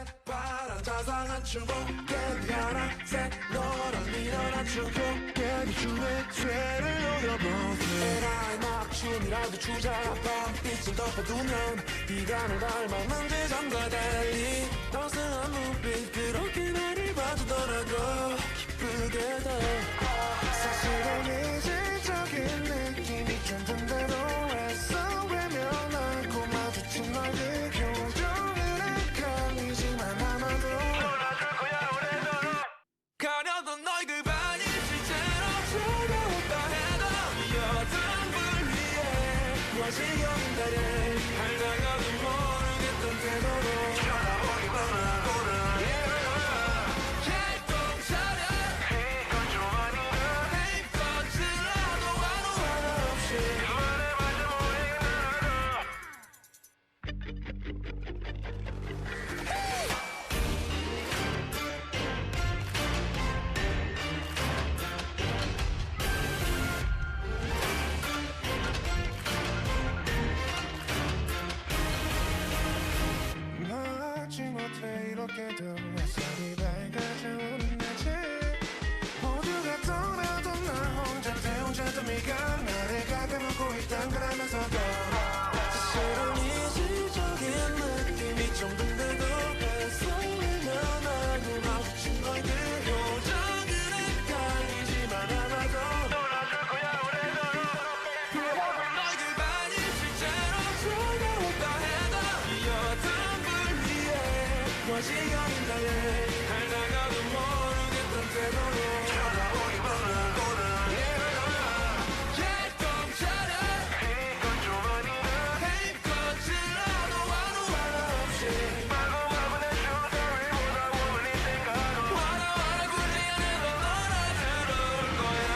새파란 자상한 추억 깨비 하나 셋 너랑 일어난 추억 깨비 중에 죄를 녹여보세 에라이 막 춤이라도 추자 밤빛을 덮어두면 비가 널 닮았는지 잠과 달리 따스한 눈빛 그렇게 나를 봐주더라고 기쁘게 돼 사실은 이질적인 느낌이 좀 든대도 애써 외면하고 마주친 너의 표정은 헷갈리지만 아마도 놀아줄 거야 오래도록 가려던 너의 그 반이 실제로 차가웠다 해도 여든 불 위에 무엇이 여긴 달에 알다가도 모르겠던 태도로 쳐다보기만 하고는 이렇게도 햇살이 밝아져오는 낮에 모두가 떠나도 나 혼자 대혼자도 네가 나를 가감하고 있단 걸 알면서도 사실은 이질적인 느낌이 좀 든데도 애써 외면하고 마주친 너의 그 표정은 헷갈리지만 아마도 놀아줄 거야 오래도록 그러던 너의 그 반이 실제로 차가웠다 해도 여든 불 위에 무엇이 여긴 달에 알다가도 모르겠던 태도로 쳐다보기만 하고는 결정 차려 이건 좀 아니다 힘껏지라도 하루 없이 말고 가보내 슈터리보다 원이 생각으로 와라 굳이 안에도 놀아주러 올 거야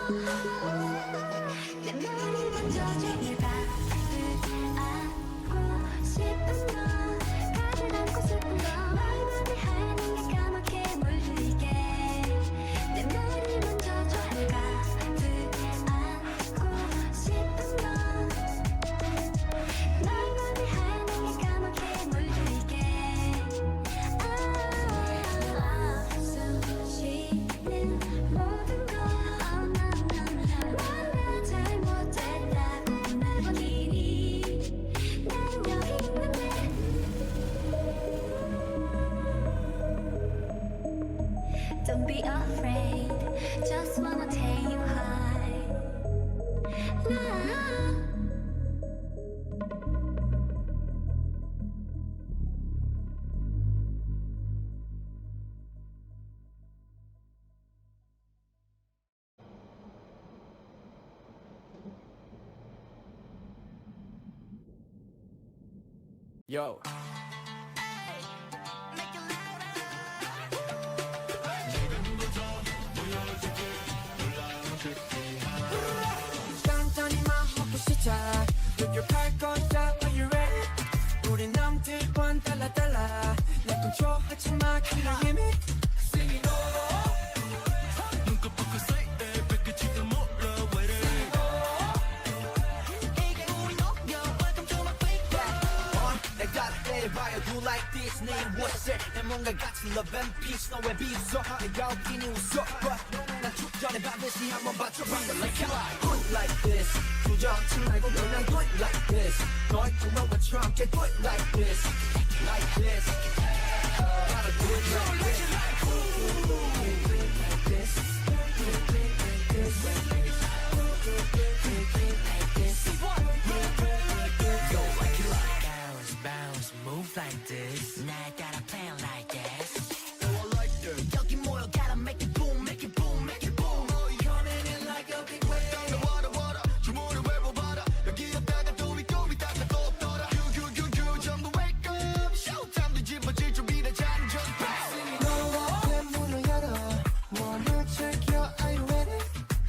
내 머리 만져줘 내 가득 안고 싶은 너 가득 안고 싶은 너 너의 맘이 하얀게 까맣게 물들게 내 머리 만져줘 내 가득 안고 싶은 너 너의 맘이 하얀게 까맣게 물들게 숨 쉬는 모든 걸 뭔가 잘못했다고 말하니 난 여기 있는데 Don't be afraid Just wanna take you high Yo. 짠짠이 맘 먹고 시작 노력할 거야 Are you ready? 우린 남들과는 달라 내 컨트롤하지 마 그냥 힘이 Sing it all 눈꺼 벗고 say it 뺏기지도 몰라 wait it 이게 우리 노력 Welcome to my playground 내가 해봐요 do like this 내 what's it 내 뭔가 같이 love and peace 너의 비웃어 내가 웃기니 웃어 But 난 축전에 반드시 한번 봐줘봐 Like it do it like this 주저앉지 말고 그냥 do it like this 너의 꿈과 처럼 get do it like this Like this Gotta do it like this Do it like this Do it like this Go like it like Bounce, bounce, move like this. Now I got a plan like this. Oh I like that 여기 모여 gotta make it boom, make it boom, make it boom. Coming in like a big wave 와라 주문을 외워봐라 여기 없다가 또 있다가 또 없더라 큐 전부 wake up showtime 뒤집어질 준비된 잔전 너와 내 문을 열어 원을 즐겨 Are you ready?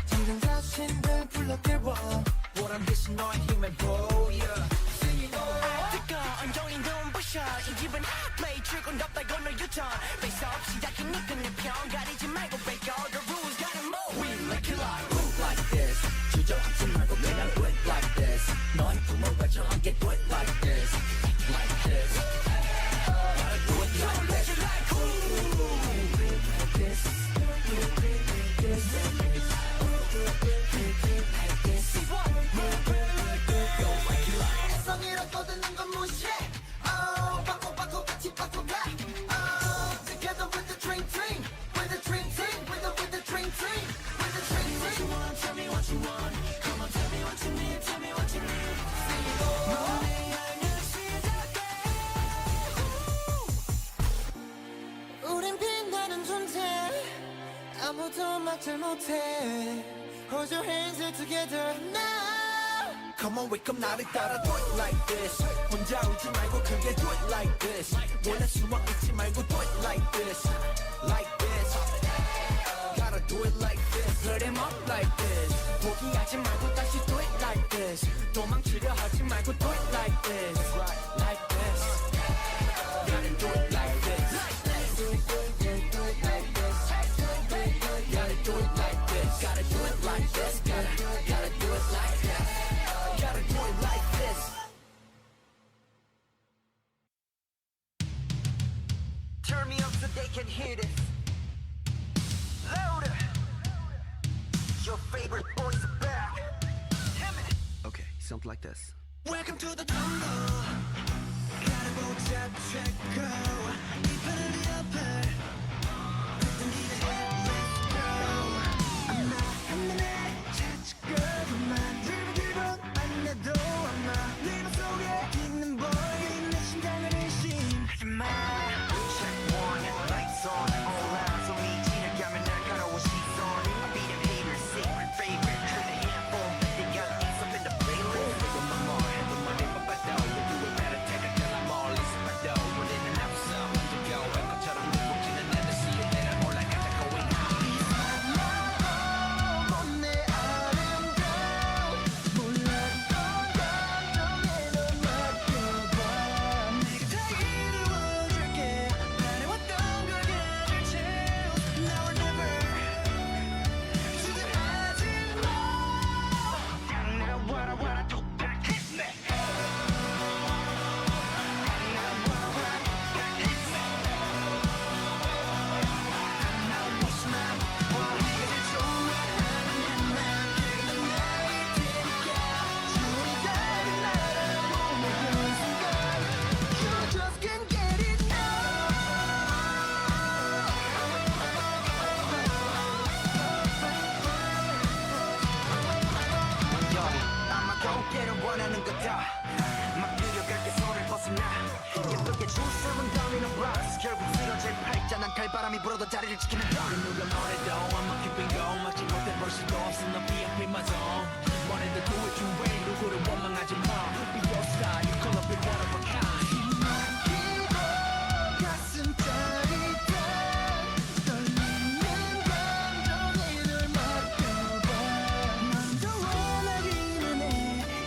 당장 자신을 불러대워 What I'm missing 너의 힘을 보여 Sing it all 뜨거 온종일 눈부셔 이 집은 hot play 출근 없다 건너 유턴 face off 시작이니까 내 편 가리지 말고 break all the rules gotta move. We like it like do it like this 주저앉지 말고 그냥 do it like this 너의 꿈을 외쳐 함께 do it like this Like this Gotta do it like this Do it like this Do it like this Go like it like 애성이라고 듣는 건 무시해 Oh 바꿔 같이 바꿔가 Oh together with the dream team With the dream team With the dream team With the dream team What you want tell me what you want Come on tell me what you need Tell me what you need Sing it all 너의 향연 시작해 우린 빛나는 존재 아무도 막질 못해 Hold your hands up together now Come on wake up 나를 따라 do it like this 혼자 울지 말고 크게 do it like this 몰래 숨어 있지 말고 do it like this Like this Gotta do it like this Put him up like this 포기하지 말고 다시 do it like this 도망치려 하지 말고 do it like this Like this Gotta do it like this Do it like this Gotta do it like this Gotta do it like this Gotta do it like this Gotta do it like this Turn me up so they can hear this Louder Your favorite boys are back Okay, something like this. Welcome to the jungle 가는 곳에 check out 이 판을 네 앞에 Let's go I'm not 한눈에 찾고 만들면 기분 안 내도 아마 네 맘속에 있는 boy 내 심장을 의심하지 마 Check one, lights on, all eyes on me 지나가면 날카로운 시선 I'll be the hater's secret favorite turn the handphone they got me up in the playlist With my more, with my name up at all You do it better, take a tell I'm all, listen my dough Put in and out, so to go, 앵커처럼 눈목지는 내 모든 것다 막 들여갈게 손을 벗어나 예쁘게 줄서은 down in a box 결국 쓰러질 팔자난 칼바람이 불어도 자리를 지키는 너 누가 뭐래도 I'm a keeping going 막지 못해 볼 수도 없어 너 BF마저 원해도 do it your way 누구를 원망하지 마 Be your style you call up it one of a kind 가슴 짜릿한 떨리는 감정에 널 맡겨봐 먼저 원하기는 해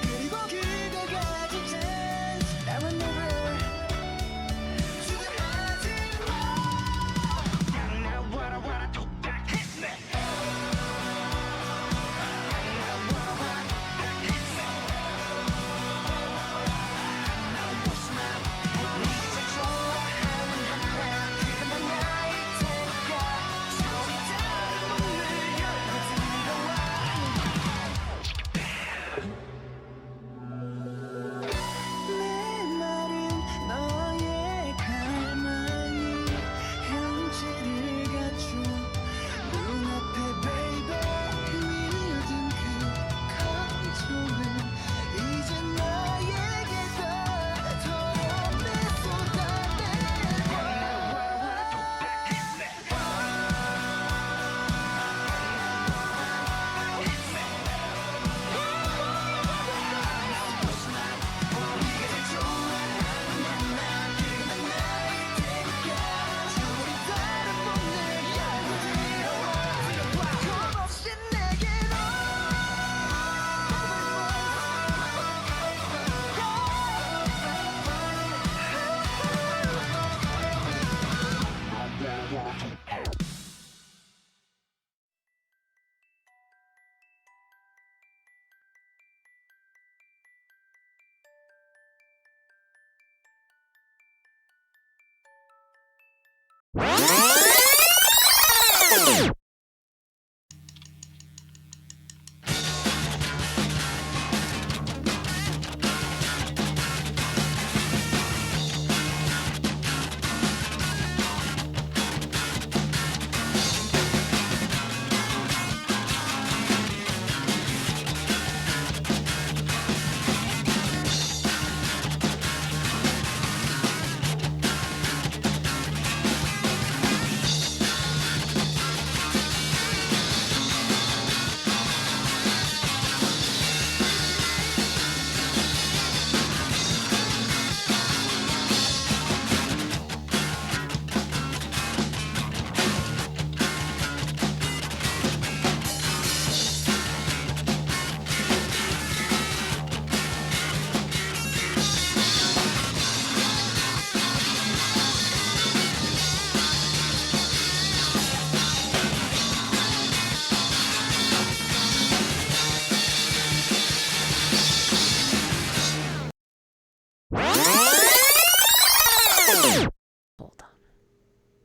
그리고 그가 가진 chance 나와 never 주저하지 마 Now what I wanna do back hit me 내 말은 너의 갈망이 형체를 갖춰 눈앞에 baby 밀려든 그 감정은 이제 나에게 다 털어내 쏟아내봐 겁없이 내게로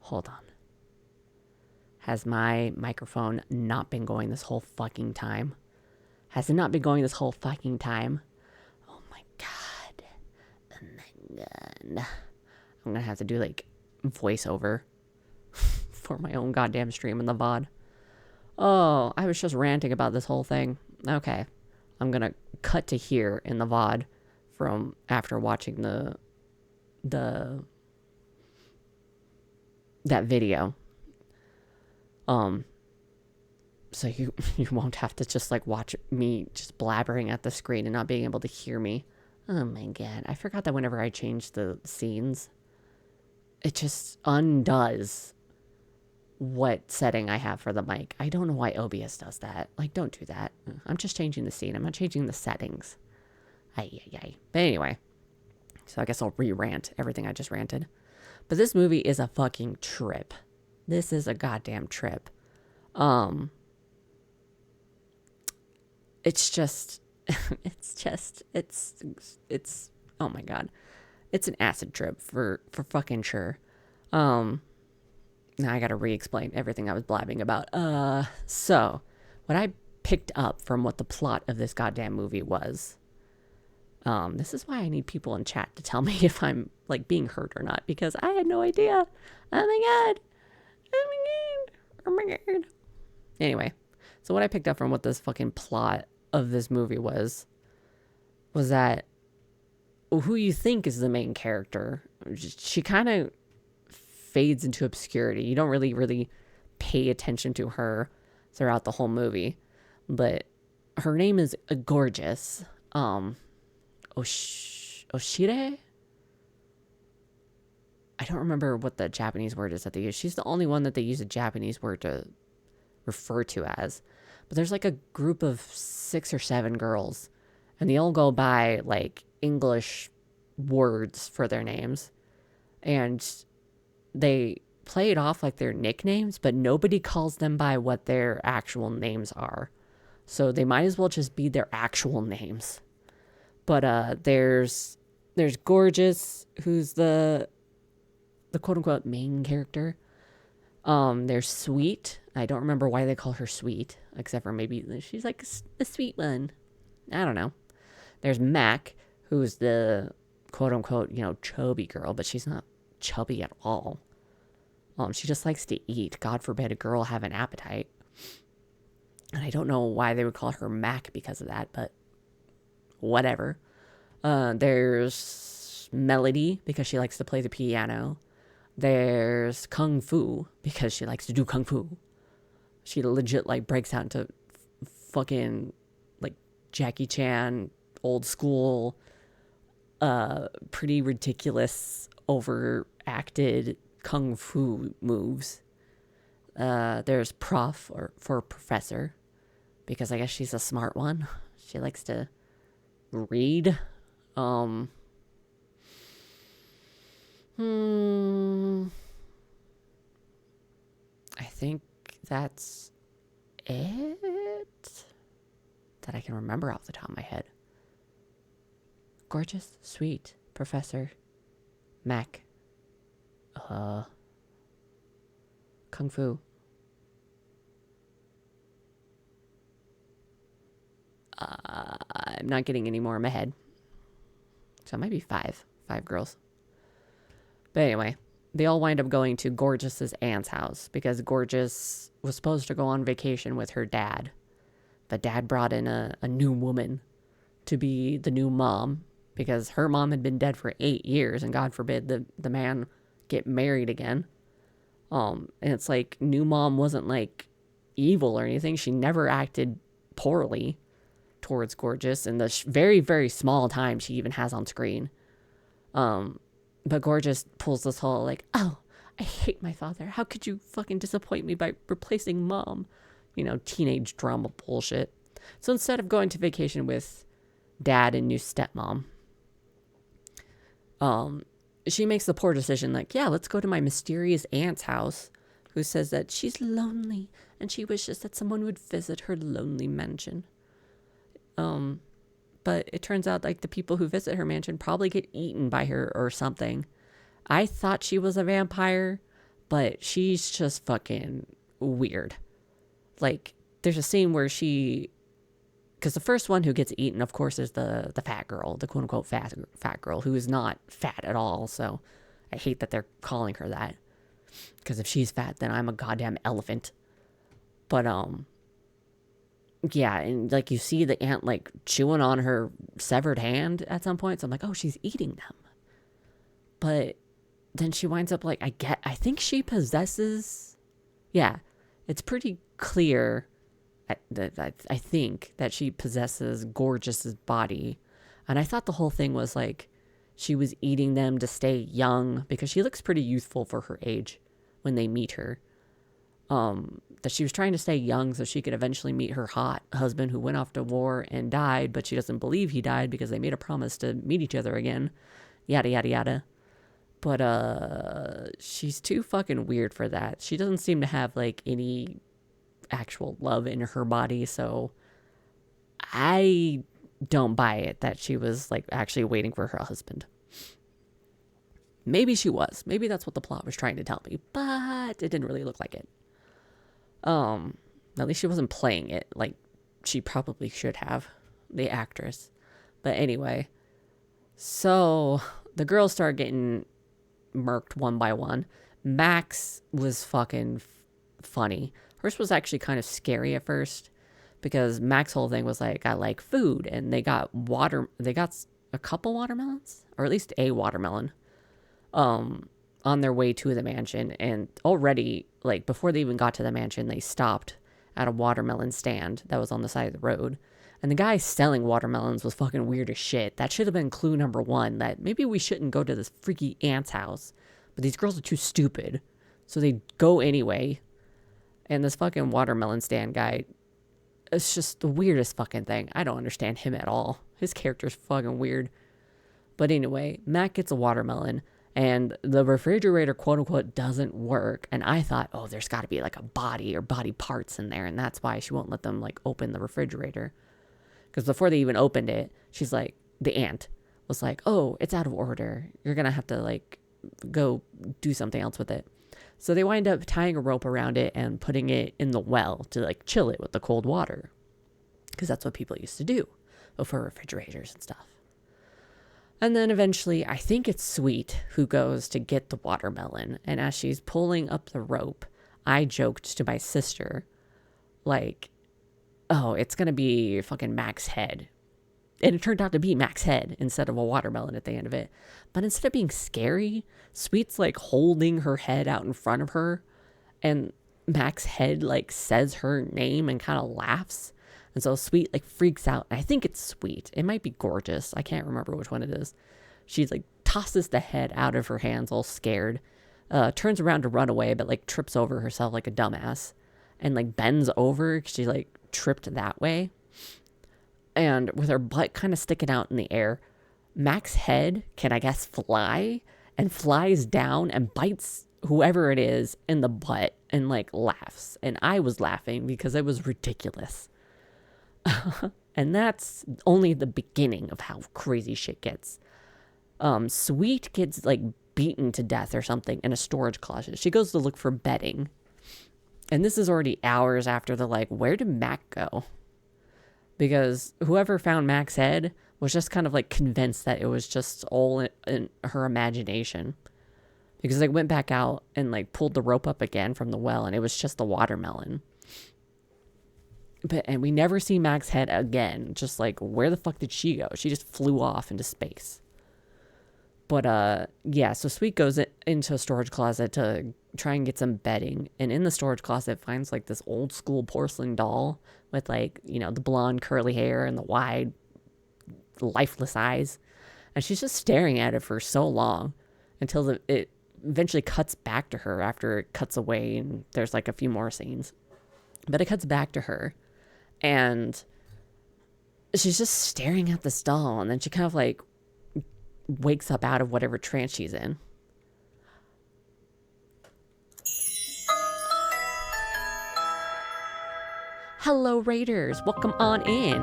Hold on. Has my microphone not been going this whole fucking time? Has it not been going this whole fucking time? Oh my god. Oh my god. I'm gonna have to do like voiceover for my own goddamn stream in the VOD. Oh, I was just ranting about this whole thing. Okay. I'm gonna cut to here in the VOD from after watching that video. So you won't have to just like watch me just blabbering at the screen and not being able to hear me. Oh my god. I forgot that whenever I change the scenes, it just undoes what setting I have for the mic. I don't know why OBS does that. Like, don't do that. I'm just changing the scene. I'm not changing the settings. Ay. But anyway, so I guess I'll re-rant everything I just ranted. But this movie is a fucking trip. This is a goddamn trip. It's just, it's, oh my god. It's an acid trip for fucking sure. Now I gotta re-explain everything I was blabbing about. So, what I picked up from what the plot of this goddamn movie was, this is why I need people in chat to tell me if I'm, like, being heard or not, because I had no idea. Oh my god. Oh my god. Anyway, so what I picked up from what this fucking plot of this movie was, was that who you think is the main character, she kind of fades into obscurity. You don't really pay attention to her throughout the whole movie. But her name is Gorgeous. Oshire? I don't remember what the Japanese word is that they use. She's the only one that they use a Japanese word to refer to as. But there's like a group of 6 or 7 girls, and they all go by like English words for their names. And they play it off like their nicknames, but nobody calls them by what their actual names are. So they might as well just be their actual names. But there's Gorgeous, who's the quote unquote main character. There's Sweet. I don't remember why they call her Sweet, except for maybe she's like a sweet one. I don't know. There's Mac, who's the quote unquote, chubby girl, but she's not chubby at all. She just likes to eat. God forbid a girl have an appetite. And I don't know why they would call her Mac because of that, but whatever. There's Melody, because she likes to play the piano. There's Kung Fu, because she likes to do Kung Fu. She legit, like, breaks out into fucking, like, Jackie Chan, old school, pretty ridiculous, overacted Kung Fu moves. There's Prof, or for Professor, because I guess she's a smart one. She likes to read. I think that's it that I can remember off the top of my head. Gorgeous, Sweet, Professor, Mac, Kung Fu. I'm not getting any more in my head. So it might be 5 girls. But anyway, they all wind up going to Gorgeous's aunt's house because Gorgeous was supposed to go on vacation with her dad. But dad brought in a new woman to be the new mom because her mom had been dead for 8 years, and God forbid the man get married again. And it's like, new mom wasn't like evil or anything. She never acted poorly towards Gorgeous in the very, very small time she even has on screen. But Gorgeous pulls this whole like, oh, I hate my father. How could you fucking disappoint me by replacing mom? Teenage drama bullshit. So instead of going to vacation with dad and new stepmom, she makes the poor decision like, yeah, let's go to my mysterious aunt's house, who says that she's lonely and she wishes that someone would visit her lonely mansion. But it turns out like the people who visit her mansion probably get eaten by her or something. I thought she was a vampire, but she's just fucking weird. Like, there's a scene where because the first one who gets eaten, of course, is the fat girl, the quote unquote fat girl, who is not fat at all. So I hate that they're calling her that, because if she's fat, then I'm a goddamn elephant. But yeah, and like you see the aunt like chewing on her severed hand at some point. So I'm like, oh, she's eating them. But then she winds up like, I think she possesses. Yeah, it's pretty clear that I think that she possesses Gorgeous's body. And I thought the whole thing was like she was eating them to stay young, because she looks pretty youthful for her age when they meet her. That she was trying to stay young so she could eventually meet her hot husband who went off to war and died, but she doesn't believe he died because they made a promise to meet each other again. Yada, yada, yada. But she's too fucking weird for that. She doesn't seem to have like any actual love in her body, so I don't buy it that she was like actually waiting for her husband. Maybe she was. Maybe that's what the plot was trying to tell me, but it didn't really look like it. At least she wasn't playing it like she probably should have, the actress. But anyway, so the girls start getting murked one by one. Max was fucking funny. Hers was actually kind of scary at first, because Mac's whole thing was like, I like food, and they got a couple watermelons, or at least a watermelon, on their way to the mansion. And already, like, before they even got to the mansion, they stopped at a watermelon stand that was on the side of the road. And the guy selling watermelons was fucking weird as shit. That should have been clue number one, that maybe we shouldn't go to this freaky aunt's house. But these girls are too stupid. So they go anyway. And this fucking watermelon stand guy, it's just the weirdest fucking thing. I don't understand him at all. His character's fucking weird. But anyway, Mac gets a watermelon, and the refrigerator, quote unquote, doesn't work. And I thought, oh, there's got to be like a body or body parts in there, and that's why she won't let them like open the refrigerator. Because before they even opened it, she's like, the aunt was like, oh, it's out of order. You're going to have to like go do something else with it. So they wind up tying a rope around it and putting it in the well to like chill it with the cold water. Because that's what people used to do before refrigerators and stuff. And then eventually, I think it's Sweet who goes to get the watermelon. And as she's pulling up the rope, I joked to my sister, like, oh, it's going to be fucking Mac's head. And it turned out to be Mac's head instead of a watermelon at the end of it. But instead of being scary, Sweet's like holding her head out in front of her. And Mac's head like says her name and kind of laughs. And so Sweet like freaks out. And I think it's Sweet. It might be Gorgeous. I can't remember which one it is. She like tosses the head out of her hands all scared. Turns around to run away, but like trips over herself like a dumbass. And like bends over. She like tripped that way. And with her butt kind of sticking out in the air, Mac's head can, I guess, fly, and flies down and bites whoever it is in the butt and like laughs. And I was laughing because it was ridiculous. And that's only the beginning of how crazy shit gets. Sweet gets like beaten to death or something in a storage closet. She goes to look for bedding. And this is already hours after the like, where did Mac go? Because whoever found Mac's head was just kind of like convinced that it was just all in her imagination. Because they went back out and like pulled the rope up again from the well, and it was just a watermelon. And we never see Mac's head again. Just like, where the fuck did she go? She just flew off into space. But yeah, so Sweet goes into a storage closet to try and get some bedding. And in the storage closet finds like this old school porcelain doll with like, you know, the blonde curly hair and the wide lifeless eyes. And she's just staring at it for so long until it eventually cuts back to her after it cuts away and there's like a few more scenes. But it cuts back to her and she's just staring at this doll, and then she kind of like wakes up out of whatever trance she's in. Hello, Raiders. Welcome on in.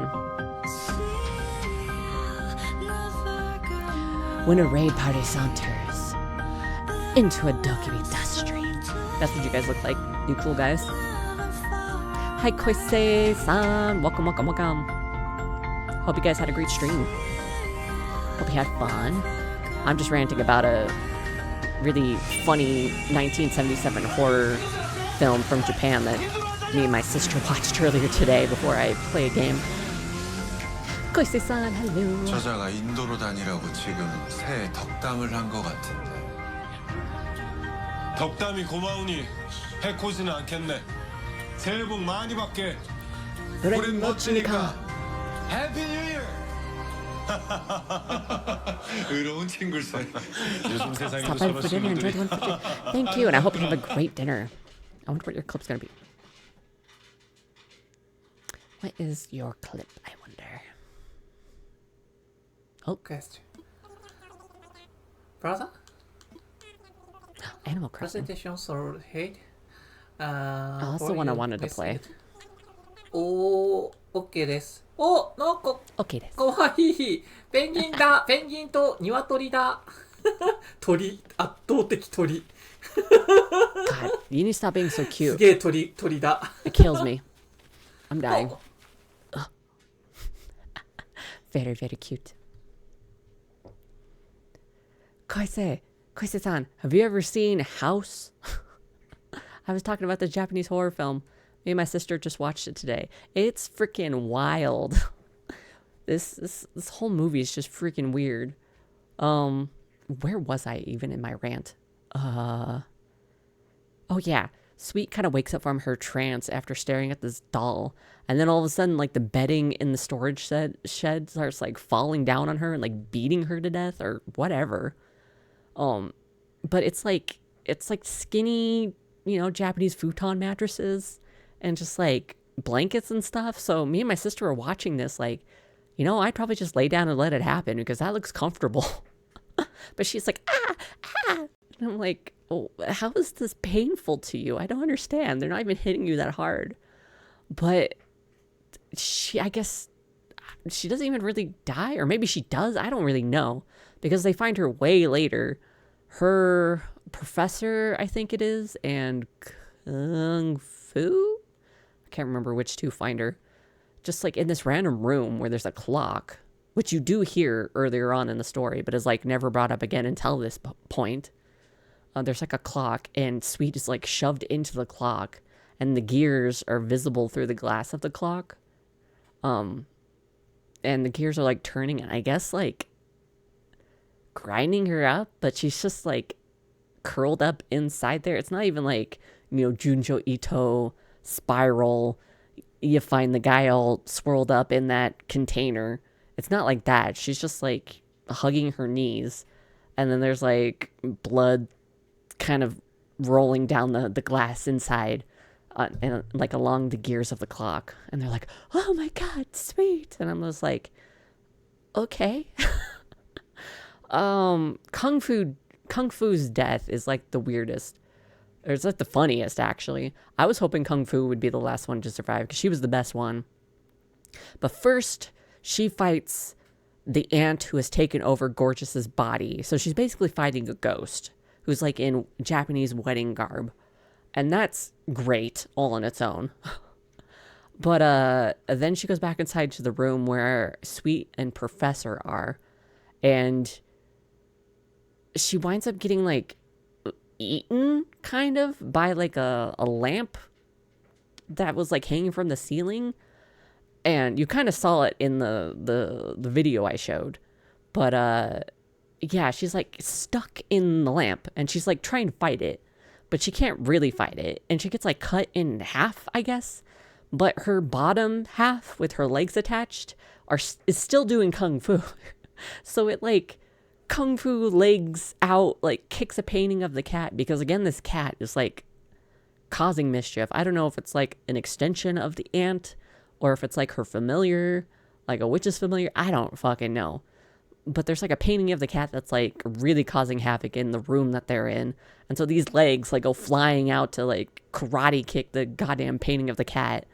When a raid party saunters into a Dokkaebi dust stream. That's what you guys look like, you cool guys. Hi, Koisei-san. Welcome, welcome, welcome. Hope you guys had a great stream. Hope you had fun. I'm just ranting about a really funny 1977 horror film from Japan that me and my sister watched earlier today before I play a game. Koisei-san, hello. 저자가 인도로 다니라고 지금 새 덕담을 한 것 같은데. 덕담이 고마우니 해코지는 않겠네. 새해 복 많이 받게. 우린 멋지니까. 해피 뉴 이어. 의로운 친구일세. 요즘 세상에도 Stop by 저런 for dinner. Enjoy 친구들이. the one for dinner. Thank you, and I hope you have a great dinner. I wonder what your clip's gonna be. What is your clip, I wonder? Oh, Question. Brother? Animal Crossing. Presentation sold hate. Oh, that's the one I wanted to play. Oh, OK です。お、なんか Okay, this. かわいい。ペンギンだ。ペンギンと鶏だ。鳥、圧倒的鳥。 God, you need to stop being so す cute. げえ鳥だ。 It kills me. I'm dying. Ugh. Very, very cute. Koisei-san, have you ever seen House? I was talking about the Japanese horror film Me and my sister just watched it today. It's freaking wild. This whole movie is just freaking weird. Where was I even in my rant? Oh yeah. Sweet kind of wakes up from her trance after staring at this doll. And then all of a sudden, like, the bedding in the storage shed starts, like, falling down on her and, like, beating her to death or whatever. But it's like skinny, you know, Japanese futon mattresses and just, like, blankets and stuff. So me and my sister were watching this, like, you know, I'd probably just lay down and let it happen because that looks comfortable. But she's like, ah. And I'm like, oh, how is this painful to you? I don't understand. They're not even hitting you that hard. But I guess she doesn't even really die. Or maybe she does. I don't really know. Because they find her way later. Her professor, I think it is, and Kung Fu? I can't remember which two find her. Just like in this random room where there's a clock. Which you do hear earlier on in the story. But is like never brought up again until this point. There's like a clock, and Sweet is like shoved into the clock, and the gears are visible through the glass of the clock. And the gears are like turning, and I guess like grinding her up, but she's just like curled up inside there. It's not even like, you know, Junjo Ito spiral. You find the guy all swirled up in that container. It's not like that. She's just like hugging her knees, and then there's like blood kind of rolling down the glass inside and like along the gears of the clock, and they're like, oh my god, Sweet. And I'm just like, okay. Kung Fu's death is like the weirdest, or it's like the funniest actually. I was hoping Kung Fu would be the last one to survive because she was the best one. But first she fights the aunt who has taken over Gorgeous's body. So she's basically fighting a ghost who's like in Japanese wedding garb. And that's great all on its own. But then she goes back inside to the room where Sweet and Professor are. And she winds up getting like eaten kind of by like a lamp that was like hanging from the ceiling. And you kind of saw it in the video I showed. But yeah, she's like stuck in the lamp and she's like trying to fight it, but she can't really fight it. And she gets like cut in half, I guess. But her bottom half with her legs attached is still doing Kung Fu. So it like Kung Fu legs out, like kicks a painting of the cat, because again, this cat is like causing mischief. I don't know if it's like an extension of the aunt or if it's like her familiar, like a witch's familiar. I don't fucking know. But there's like a painting of the cat that's like really causing havoc in the room that they're in. And so these legs like go flying out to like karate kick the goddamn painting of the cat.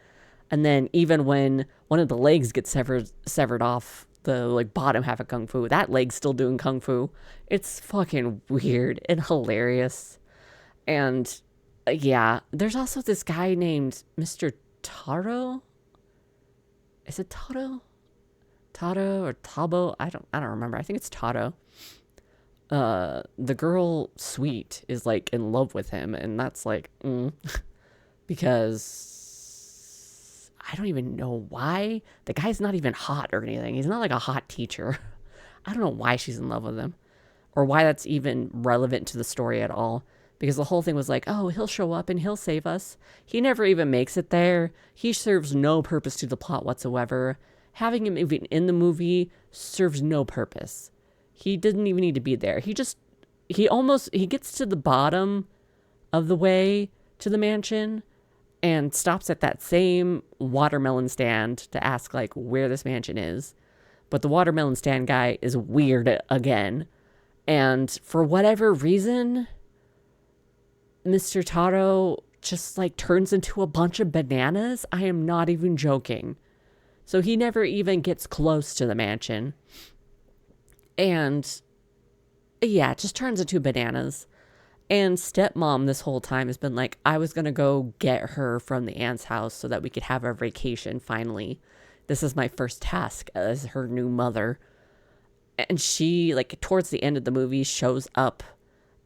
And then even when one of the legs gets severed off the like bottom half of Kung Fu, that leg's still doing Kung Fu. It's fucking weird and hilarious. And yeah, there's also this guy named Mr. Taro. Is it Taro? Taro or Tabo? I don't remember. I think it's Taro. The girl Sweet is like in love with him, and that's like because I don't even know why. The guy's not even hot or anything. He's not like a hot teacher. I don't know why she's in love with him or why that's even relevant to the story at all. Because the whole thing was like, oh, he'll show up and he'll save us. He never even makes it there. He serves no purpose to the plot whatsoever. Having him even in the movie serves no purpose. He didn't even need to be there. He gets to the bottom of the way to the mansion and stops at that same watermelon stand to ask like where this mansion is. But the watermelon stand guy is weird again. And for whatever reason, Mr. Taro just like turns into a bunch of bananas. I am not even joking. So he never even gets close to the mansion. And yeah, it just turns into bananas. And stepmom this whole time has been like, I was going to go get her from the aunt's house so that we could have our vacation finally. This is my first task as her new mother. And she, like, towards the end of the movie, shows up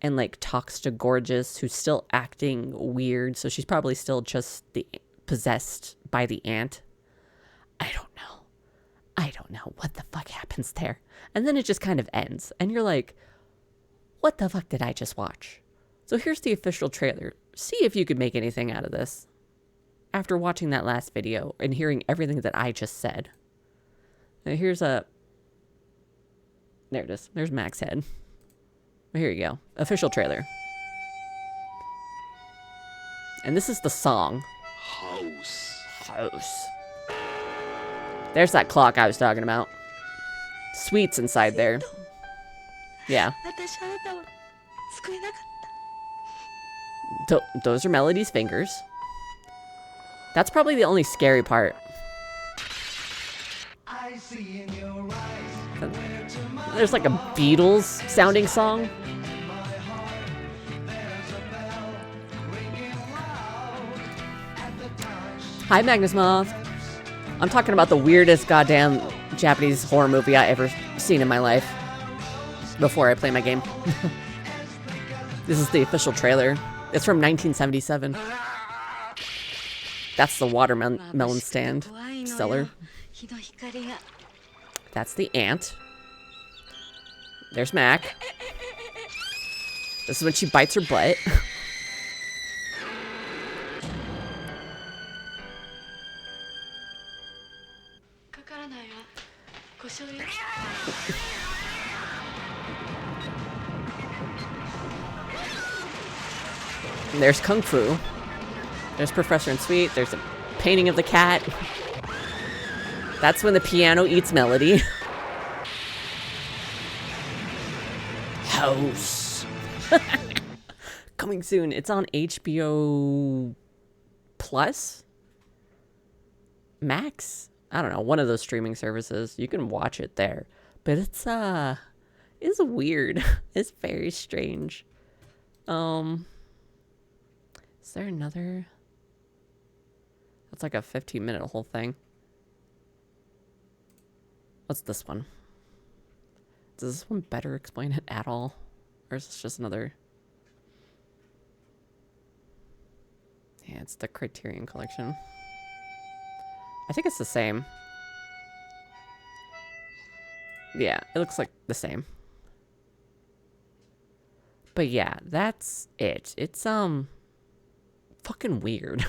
and, like, talks to Gorgeous, who's still acting weird. So she's probably still just the possessed by the ant. I don't know. I don't know what the fuck happens there. And then it just kind of ends. And you're like, what the fuck did I just watch? So here's the official trailer. See if you could make anything out of this. After watching that last video and hearing everything that I just said. Now here's a... There it is. There's Mac's head. Here you go. Official trailer. And this is the song. House. There's that clock I was talking about. Sweets inside there. Yeah. Those are Melody's fingers. That's probably the only scary part. There's like a Beatles sounding song. Hi, Magnus Moth. I'm talking about the weirdest goddamn Japanese horror movie I ever seen in my life. Before I play my game. This is the official trailer. It's from 1977. That's the watermelon stand seller. That's the ant. There's Mac. This is when she bites her butt. And there's Kung Fu. There's Professor and Sweet. There's a painting of the cat. That's when the piano eats Melody. House. Coming soon. It's on HBO Plus? Max? I don't know. One of those streaming services. You can watch it there. But it's weird. It's very strange. Is there another? That's like a 15-minute whole thing. What's this one? Does this one better explain it at all? Or is this just another? Yeah, it's the Criterion Collection. I think it's the same. Yeah, it looks like the same. But yeah, that's it. It's fucking weird.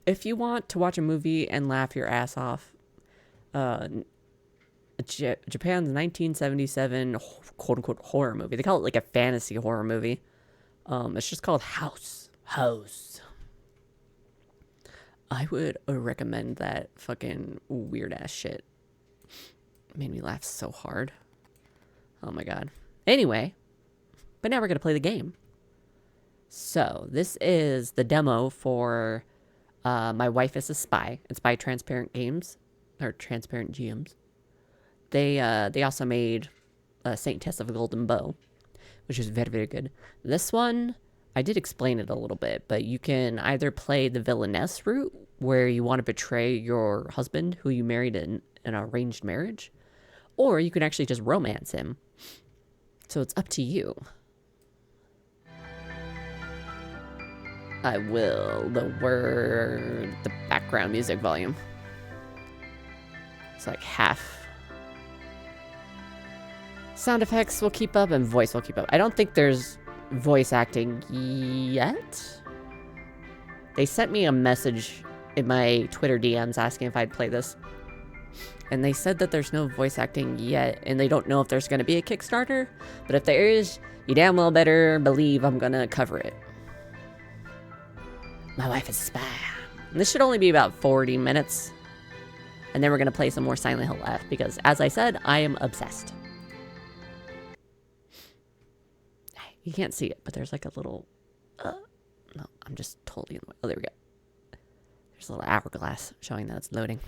If you want to watch a movie and laugh your ass off, Japan's 1977 quote-unquote horror movie. They call it like a fantasy horror movie. It's just called House. I would recommend that fucking weird-ass shit. It made me laugh so hard. Oh my god. Anyway, but now we're going to play the game. So, this is the demo for My Wife is a Spy. It's by Transparent Games, or Transparent GMs. They also made Saint Tess of a Golden Bow, which is very, very good. This one, I did explain it a little bit, but you can either play the villainess route, where you want to betray your husband, who you married in an arranged marriage, or you can actually just romance him. So it's up to you. I will lower the background music volume. It's like half. Sound effects will keep up and voice will keep up. I don't think there's voice acting yet. They sent me a message in my Twitter DMs asking if I'd play this. And they said that there's no voice acting yet, and they don't know if there's going to be a Kickstarter. But if there is, you damn well better believe I'm going to cover it. My Wife is a Spy. And this should only be about 40 minutes. And then we're going to play some more Silent Hill F, because as I said, I am obsessed. You can't see it, but there's like a little... no, I'm just totally in the way. Oh, there we go. There's a little hourglass showing that it's loading.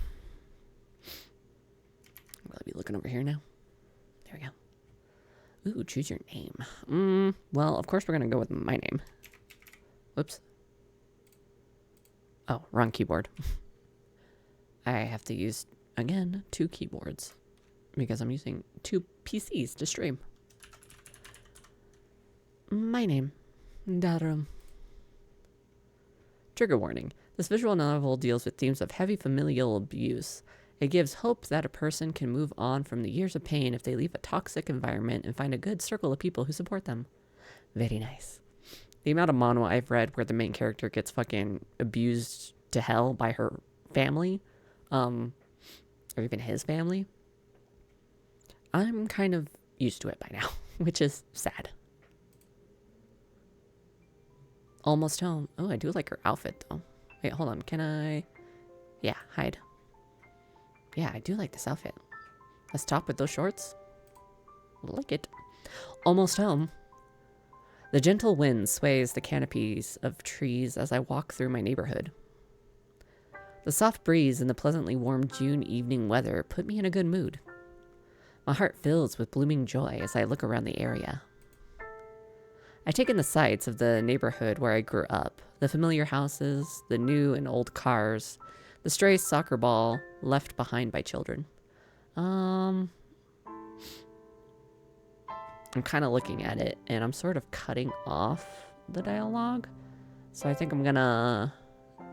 Will I be looking over here now? There we go. Ooh, choose your name. Well, of course we're going to go with my name. Whoops. Oh, wrong keyboard. I have to use, again, 2 keyboards. Because I'm using 2 PCs to stream. My name. Darum. Trigger warning. This visual novel deals with themes of heavy familial abuse. It gives hope that a person can move on from the years of pain if they leave a toxic environment and find a good circle of people who support them. Very nice. The amount of manhwa I've read where the main character gets fucking abused to hell by her family, or even his family, I'm kind of used to it by now, which is sad. Almost home. Oh, I do like her outfit though. Wait, hold on. Can I? Yeah, hide. Yeah, I do like this outfit. Let's top with those shorts. Like it. Almost home. The gentle wind sways the canopies of trees as I walk through my neighborhood. The soft breeze and the pleasantly warm June evening weather put me in a good mood. My heart fills with blooming joy as I look around the area. I take in the sights of the neighborhood where I grew up, the familiar houses, the new and old cars, the stray soccer ball left behind by children. I'm kind of looking at it, and I'm sort of cutting off the dialogue. So I think I'm gonna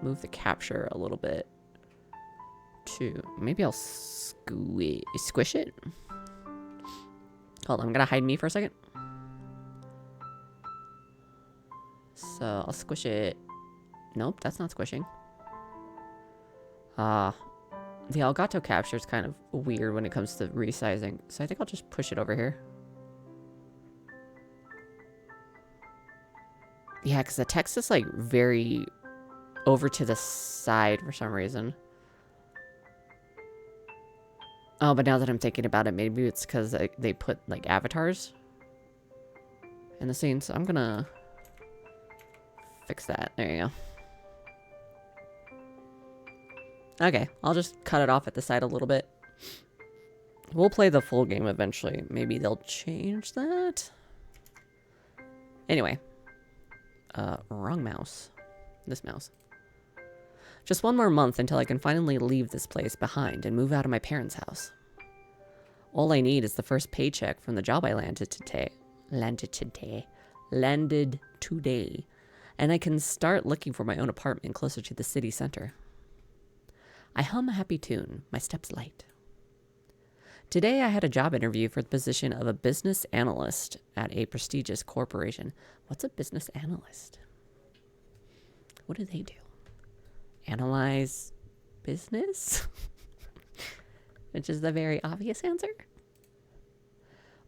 move the capture a little bit to... Maybe I'll squish it? Hold on, I'm gonna hide me for a second. So I'll squish it. Nope, that's not squishing. The Elgato capture is kind of weird when it comes to resizing. So I think I'll just push it over here. Yeah, because the text is like very over to the side for some reason. Oh, but now that I'm thinking about it, maybe it's because they put like avatars in the scene. So I'm gonna fix that. There you go. Okay, I'll just cut it off at the side a little bit. We'll play the full game eventually. Maybe they'll change that. Anyway. Wrong mouse. This mouse. Just one more month until I can finally leave this place behind and move out of my parents' house. All I need is the first paycheck from the job I landed today. Landed today. And I can start looking for my own apartment closer to the city center. I hum a happy tune, my steps light. Today I had a job interview for the position of a business analyst at a prestigious corporation. What's a business analyst? What do they do? Analyze business? Which is the very obvious answer.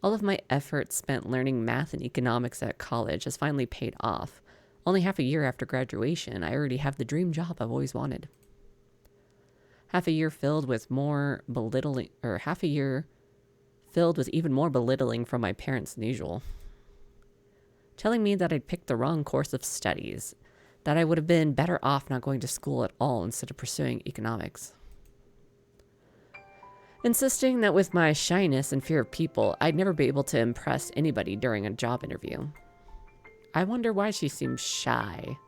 All of my effort spent learning math and economics at college has finally paid off. Only half a year after graduation, I already have the dream job I've always wanted. Half a year filled with even more belittling from my parents than usual. Telling me that I'd picked the wrong course of studies, that I would have been better off not going to school at all instead of pursuing economics. Insisting that with my shyness and fear of people, I'd never be able to impress anybody during a job interview. I wonder why she seems shy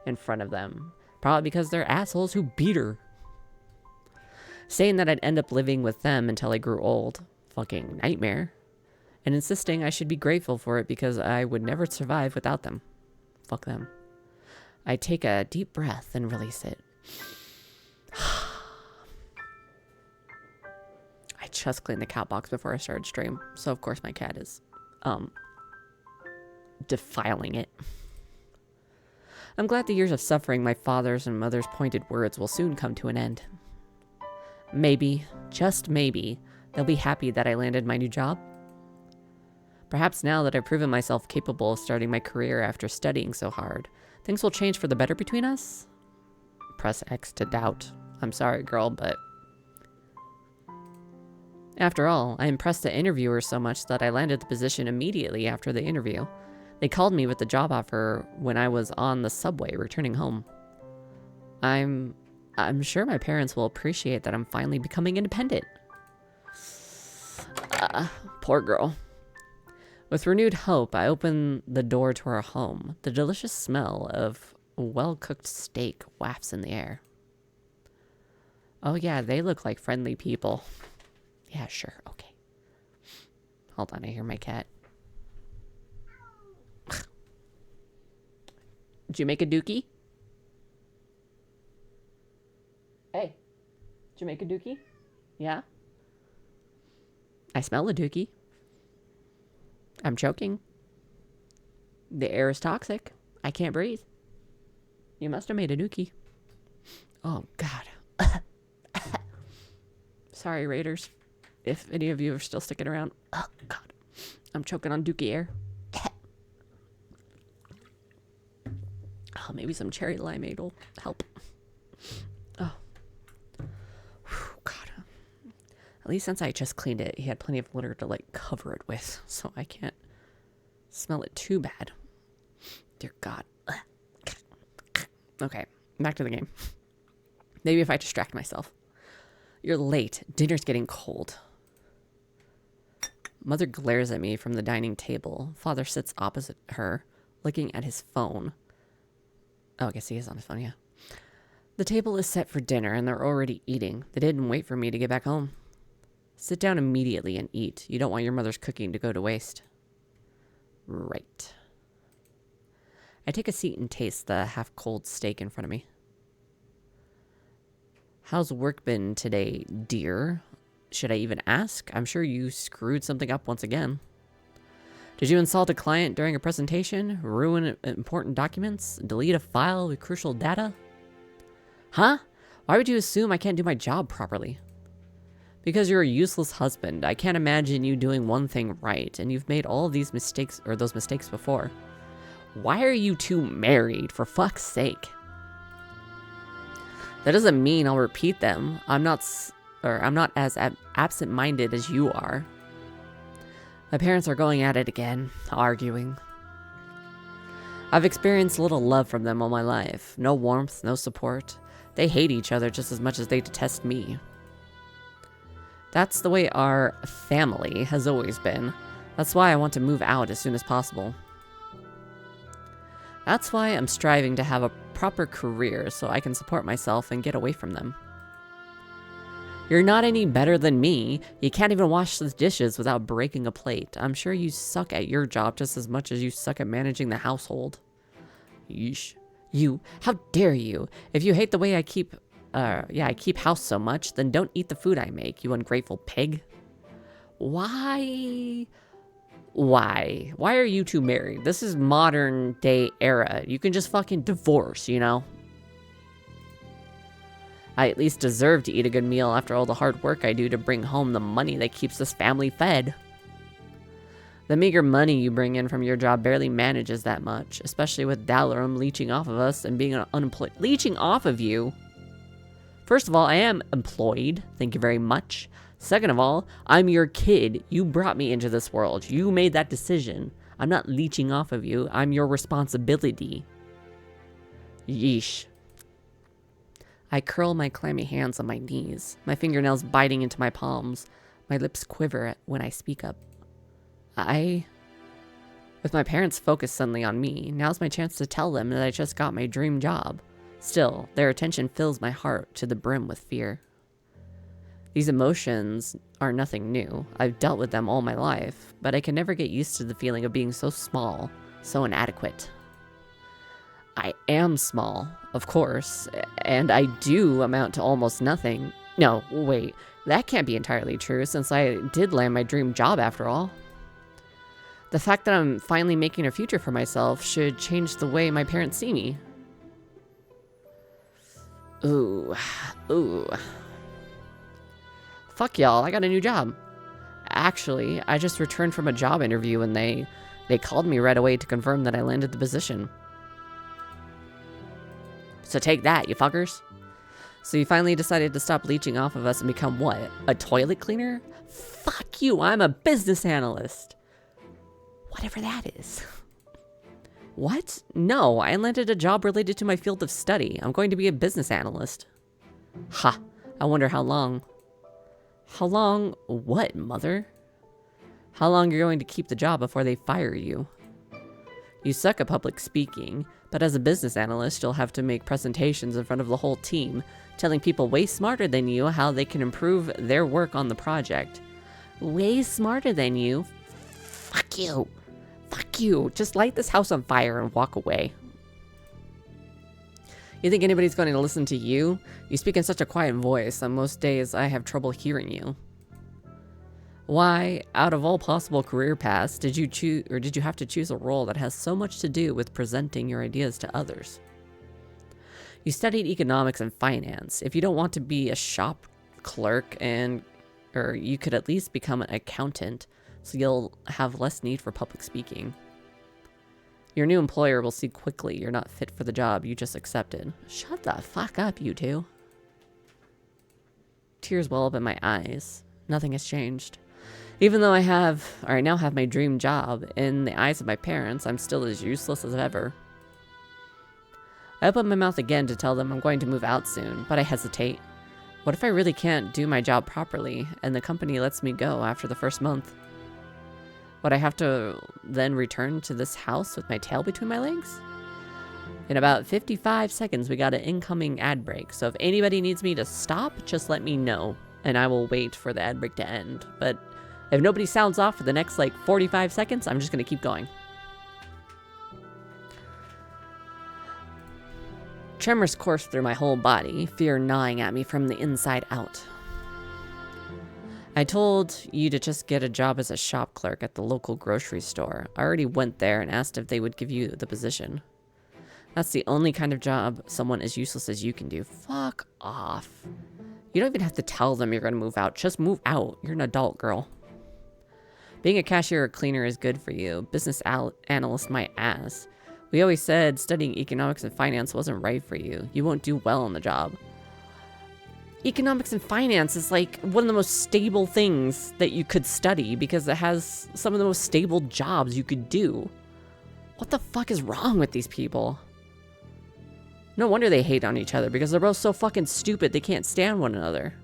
in front of them. Probably because they're assholes who beat her. Saying that I'd end up living with them until I grew old. Fucking nightmare. And insisting I should be grateful for it because I would never survive without them. Fuck them. I take a deep breath and release it. I just cleaned the cat box before I started stream. So of course my cat is defiling it. I'm glad the years of suffering my father's and mother's pointed words will soon come to an end. Maybe, just maybe, they'll be happy that I landed my new job. Perhaps now that I've proven myself capable of starting my career after studying so hard, things will change for the better between us? Press X to doubt. I'm sorry, girl, but... After all, I impressed the interviewer so much that I landed the position immediately after the interview. They called me with the job offer when I was on the subway returning home. I'm sure my parents will appreciate that I'm finally becoming independent. Poor girl. With renewed hope, I open the door to our home. The delicious smell of well-cooked steak wafts in the air. Oh yeah, they look like friendly people. Yeah, sure, okay. Hold on, I hear my cat. Did you make a dookie? Hey, Jamaica Dookie? Yeah? I smell a dookie. I'm choking. The air is toxic. I can't breathe. You must have made a dookie. Oh, God. Sorry, Raiders. If any of you are still sticking around. Oh, God. I'm choking on dookie air. Oh, maybe some cherry limeade will help. Oh. Whew, God. At least since I just cleaned it, he had plenty of litter to, like, cover it with. So I can't smell it too bad. Dear God. Okay, back to the game. Maybe if I distract myself. You're late. Dinner's getting cold. Mother glares at me from the dining table. Father sits opposite her, looking at his phone. Oh, I guess he is on his phone, yeah. The table is set for dinner, and they're already eating. They didn't wait for me to get back home. Sit down immediately and eat. You don't want your mother's cooking to go to waste. Right. I take a seat and taste the half-cold steak in front of me. How's work been today, dear? Should I even ask? I'm sure you screwed something up once again. Did you insult a client during a presentation? Ruin important documents? Delete a file with crucial data? Huh? Why would you assume I can't do my job properly? Because you're a useless husband. I can't imagine you doing one thing right, and you've made all of these mistakes, or those mistakes before. Why are you two married, for fuck's sake? That doesn't mean I'll repeat them. I'm not as absent-minded as you are. My parents are going at it again, arguing. I've experienced little love from them all my life. No warmth, no support. They hate each other just as much as they detest me. That's the way our family has always been. That's why I want to move out as soon as possible. That's why I'm striving to have a proper career so I can support myself and get away from them. You're not any better than me. You can't even wash the dishes without breaking a plate. I'm sure you suck at your job just as much as you suck at managing the household. Yeesh. You, how dare you? If you hate the way I keep house so much, then don't eat the food I make, you ungrateful pig. Why are you two married? This is modern day era. You can just fucking divorce, you know? I at least deserve to eat a good meal after all the hard work I do to bring home the money that keeps this family fed. The meager money you bring in from your job barely manages that much, especially with Dalarum leeching off of us and being unemployed. Leeching off of you? First of all, I am employed. Thank you very much. Second of all, I'm your kid. You brought me into this world. You made that decision. I'm not leeching off of you. I'm your responsibility. Yeesh. I curl my clammy hands on my knees, my fingernails biting into my palms. My lips quiver when I speak up. With my parents focused suddenly on me, now's my chance to tell them that I just got my dream job. Still, their attention fills my heart to the brim with fear. These emotions are nothing new. I've dealt with them all my life, but I can never get used to the feeling of being so small, so inadequate. I am small, of course, and I do amount to almost nothing. No, wait, that can't be entirely true since I did land my dream job after all. The fact that I'm finally making a future for myself should change the way my parents see me. Ooh. Fuck y'all, I got a new job. Actually, I just returned from a job interview and they called me right away to confirm that I landed the position. So take that, you fuckers. So you finally decided to stop leeching off of us and become what? A toilet cleaner? Fuck you, I'm a business analyst. Whatever that is. What? No, I landed a job related to my field of study. I'm going to be a business analyst. Ha, I wonder how long. How long what, mother? How long you're going to keep the job before they fire you? You suck at public speaking, but as a business analyst, you'll have to make presentations in front of the whole team, telling people way smarter than you how they can improve their work on the project. Way smarter than you? Fuck you. Fuck you. Just light this house on fire and walk away. You think anybody's going to listen to you? You speak in such a quiet voice. On most days, I have trouble hearing you. Why, out of all possible career paths, did you have to choose a role that has so much to do with presenting your ideas to others? You studied economics and finance. If you don't want to be a shop clerk, or you could at least become an accountant, so you'll have less need for public speaking. Your new employer will see quickly you're not fit for the job you just accepted. Shut the fuck up, you two. Tears well up in my eyes. Nothing has changed. Even though I now have my dream job, in the eyes of my parents, I'm still as useless as ever. I open my mouth again to tell them I'm going to move out soon, but I hesitate. What if I really can't do my job properly, and the company lets me go after the first month? Would I have to then return to this house with my tail between my legs? In about 55 seconds, we got an incoming ad break, so if anybody needs me to stop, just let me know, and I will wait for the ad break to end. But if nobody sounds off for the next, 45 seconds, I'm just going to keep going. Tremors coursed through my whole body, fear gnawing at me from the inside out. I told you to just get a job as a shop clerk at the local grocery store. I already went there and asked if they would give you the position. That's the only kind of job someone as useless as you can do. Fuck off. You don't even have to tell them you're going to move out. Just move out. You're an adult, girl. Being a cashier or cleaner is good for you. Business analyst my ass. We always said studying economics and finance wasn't right for you. You won't do well on the job. Economics and finance is one of the most stable things that you could study because it has some of the most stable jobs you could do. What the fuck is wrong with these people? No wonder they hate on each other because they're both so fucking stupid they can't stand one another.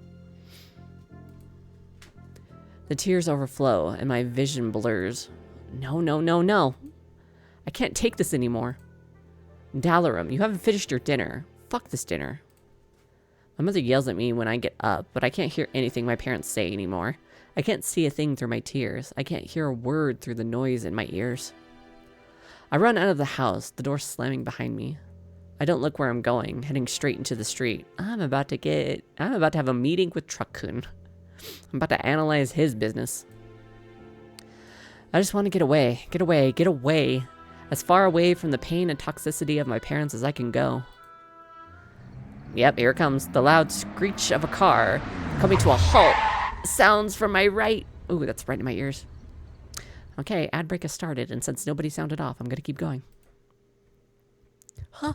The tears overflow and my vision blurs. No, no, no, no. I can't take this anymore. Dalarum, you haven't finished your dinner. Fuck this dinner. My mother yells at me when I get up, but I can't hear anything my parents say anymore. I can't see a thing through my tears. I can't hear a word through the noise in my ears. I run out of the house, the door slamming behind me. I don't look where I'm going, heading straight into the street. I'm about to have a meeting with Truck-kun. I'm about to analyze his business. I just want to get away, get away, get away. As far away from the pain and toxicity of my parents as I can go. Yep, here comes the loud screech of a car coming to a halt. Sounds from my right. Ooh, that's right in my ears. Okay, ad break has started, and since nobody sounded off, I'm gonna keep going. Huh?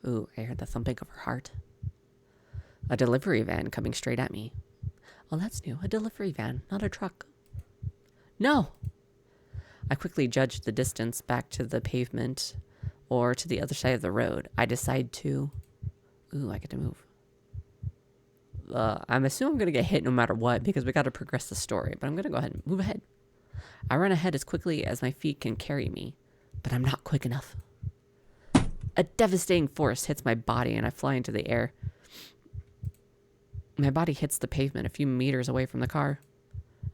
Ooh, I heard the thumping of her heart. A delivery van coming straight at me. Oh, that's new. A delivery van, not a truck. No! I quickly judged the distance back to the pavement or to the other side of the road. I decide to... Ooh, I get to move. I'm assuming I'm going to get hit no matter what because we got to progress the story. But I'm going to go ahead and move ahead. I run ahead as quickly as my feet can carry me. But I'm not quick enough. A devastating force hits my body and I fly into the air. My body hits the pavement a few meters away from the car.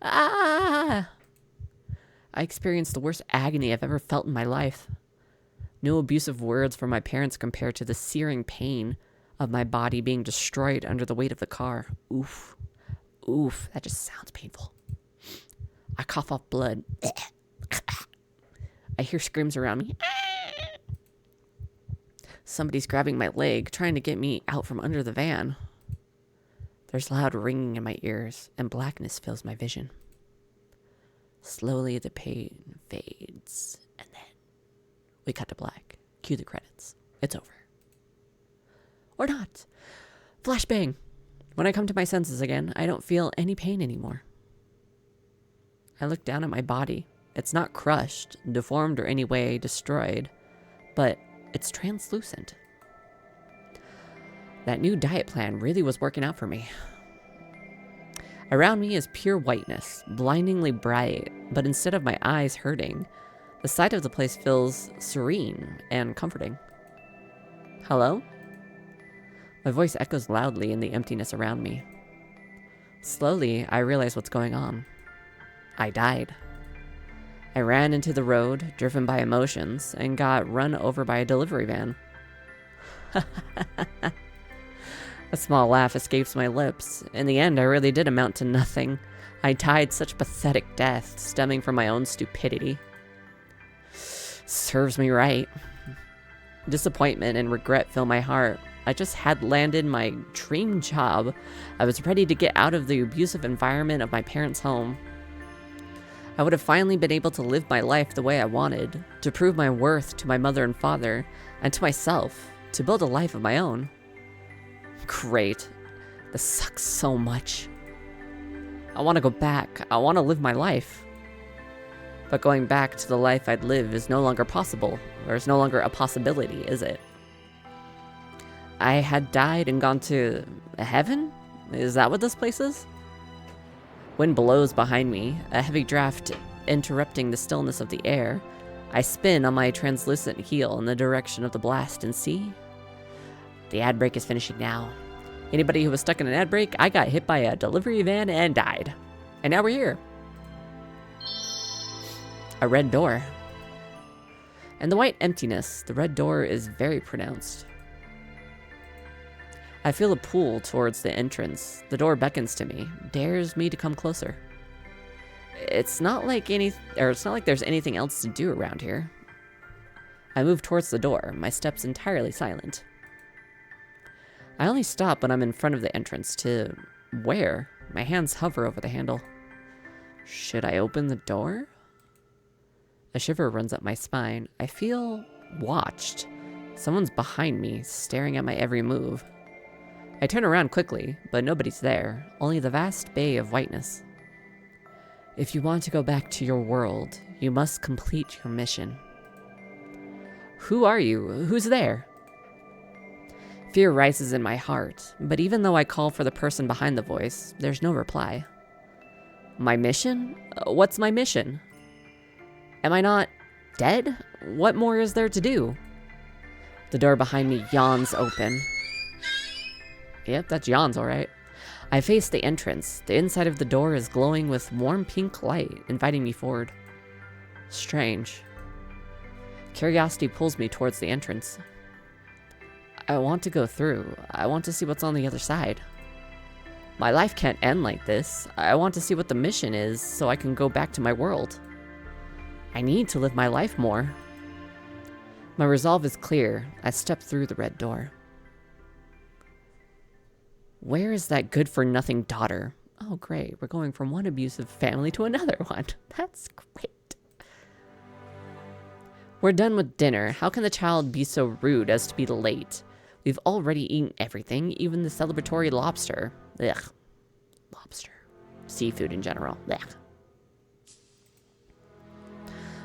Ah! I experienced the worst agony I've ever felt in my life. No abusive words from my parents compared to the searing pain of my body being destroyed under the weight of the car. Oof. Oof. That just sounds painful. I cough up blood. I hear screams around me. Somebody's grabbing my leg, trying to get me out from under the van. There's loud ringing in my ears, and blackness fills my vision. Slowly, the pain fades, and then we cut to black. Cue the credits. It's over. Or not. Flashbang. When I come to my senses again, I don't feel any pain anymore. I look down at my body. It's not crushed, deformed, or any way destroyed, but it's translucent. That new diet plan really was working out for me. Around me is pure whiteness, blindingly bright, but instead of my eyes hurting, the sight of the place feels serene and comforting. Hello? My voice echoes loudly in the emptiness around me. Slowly, I realize what's going on. I died. I ran into the road, driven by emotions, and got run over by a delivery van. A small laugh escapes my lips. In the end, I really did amount to nothing. I died such pathetic death, stemming from my own stupidity. Serves me right. Disappointment and regret fill my heart. I just had landed my dream job. I was ready to get out of the abusive environment of my parents' home. I would have finally been able to live my life the way I wanted, to prove my worth to my mother and father, and to myself, to build a life of my own. Great. This sucks so much. I want to go back. I want to live my life. But going back to the life I'd live is no longer possible, or is no longer a possibility, is it? I had died and gone to heaven? Is that what this place is? Wind blows behind me, a heavy draft interrupting the stillness of the air. I spin on my translucent heel in the direction of the blast and see. The ad break is finishing now. Anybody who was stuck in an ad break, I got hit by a delivery van and died. And now we're here. A red door. And the white emptiness, the red door is very pronounced. I feel a pull towards the entrance. The door beckons to me, dares me to come closer. It's not like there's anything else to do around here. I move towards the door, my steps entirely silent. I only stop when I'm in front of the entrance. To where? My hands hover over the handle. Should I open the door? A shiver runs up my spine. I feel watched. Someone's behind me, staring at my every move. I turn around quickly, but nobody's there, only the vast bay of whiteness. If you want to go back to your world, you must complete your mission. Who are you? Who's there? Fear rises in my heart, but even though I call for the person behind the voice, there's no reply. My mission? What's my mission? Am I not dead? What more is there to do? The door behind me yawns open. Yep, that's yawns, alright. I face the entrance. The inside of the door is glowing with warm pink light, inviting me forward. Strange. Curiosity pulls me towards the entrance. I want to go through. I want to see what's on the other side. My life can't end like this. I want to see what the mission is so I can go back to my world. I need to live my life more. My resolve is clear. I step through the red door. Where is that good-for-nothing daughter? Oh, great. We're going from one abusive family to another one. That's great. We're done with dinner. How can the child be so rude as to be late? We've already eaten everything, even the celebratory lobster. Ugh. Lobster. Seafood in general. Ugh.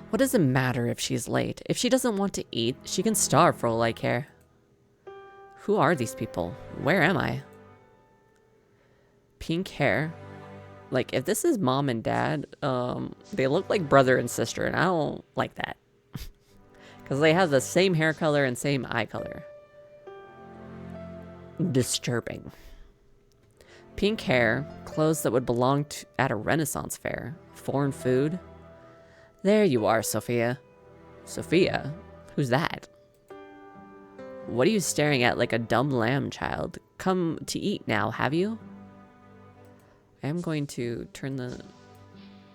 What does it matter if she's late? If she doesn't want to eat, she can starve for all I care. Who are these people? Where am I? Pink hair. Like, if this is mom and dad, they look like brother and sister, and I don't like that. Because they have the same hair color and same eye color. Disturbing. Pink hair, clothes that would belong at a Renaissance fair, foreign food. There you are, Sophia. Sophia? Who's that? What are you staring at like a dumb lamb, child? Come to eat now, have you? I am going to turn the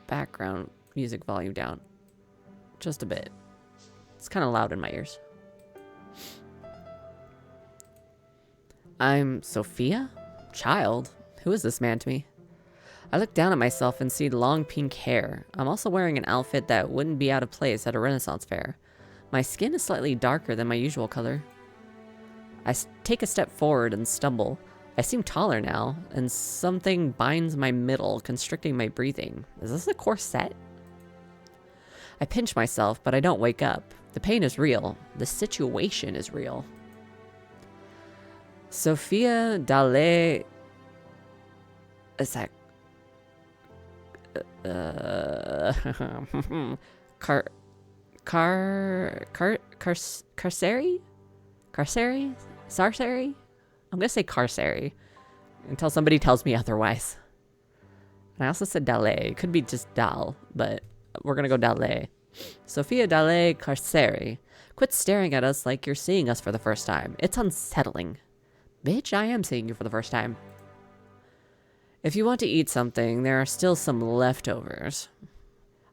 background music volume down just a bit. It's kind of loud in my ears. I'm Sophia? Child? Who is this man to me? I look down at myself and see long pink hair. I'm also wearing an outfit that wouldn't be out of place at a Renaissance fair. My skin is slightly darker than my usual color. I take a step forward and stumble. I seem taller now, and something binds my middle, constricting my breathing. Is this a corset? I pinch myself, but I don't wake up. The pain is real. The situation is real. Sophia Dale... Is that... Carceri? Sarceri? I'm gonna say Carceri until somebody tells me otherwise. And I also said Dale. It could be just Dal, but we're gonna go Dale. Sophia Dale Carceri, Quit staring at us like you're seeing us for the first time. It's unsettling. Bitch, I am seeing you for the first time. If you want to eat something, there are still some leftovers.